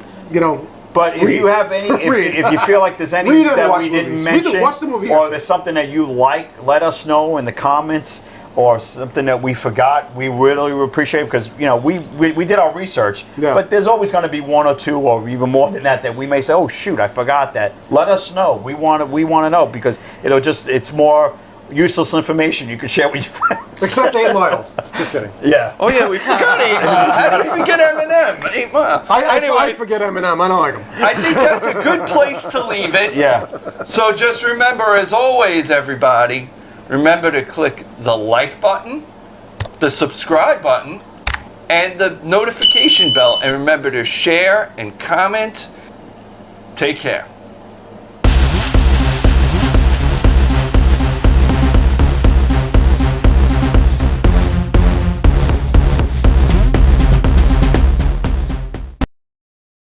But if you have any, if you feel like there's any Read and that watch we didn't movies. mention, Watch the movie or after. there's something that you like, let us know in the comments, or something that we forgot. We really appreciate it because we did our research, but there's always going to be one or two, or even more than that we may say, oh shoot, I forgot that. Let us know. We want to know because it's more useless information you can share with your friends. Except 8 Mile. Just kidding. Yeah. Oh yeah, we forgot 8 Mile. How did we forget Eminem? 8 Mile. I forget Eminem. I don't like him. I think that's a good place to leave it. Yeah. So just remember, as always, everybody, remember to click the like button, the subscribe button, and the notification bell. And remember to share and comment. Take care.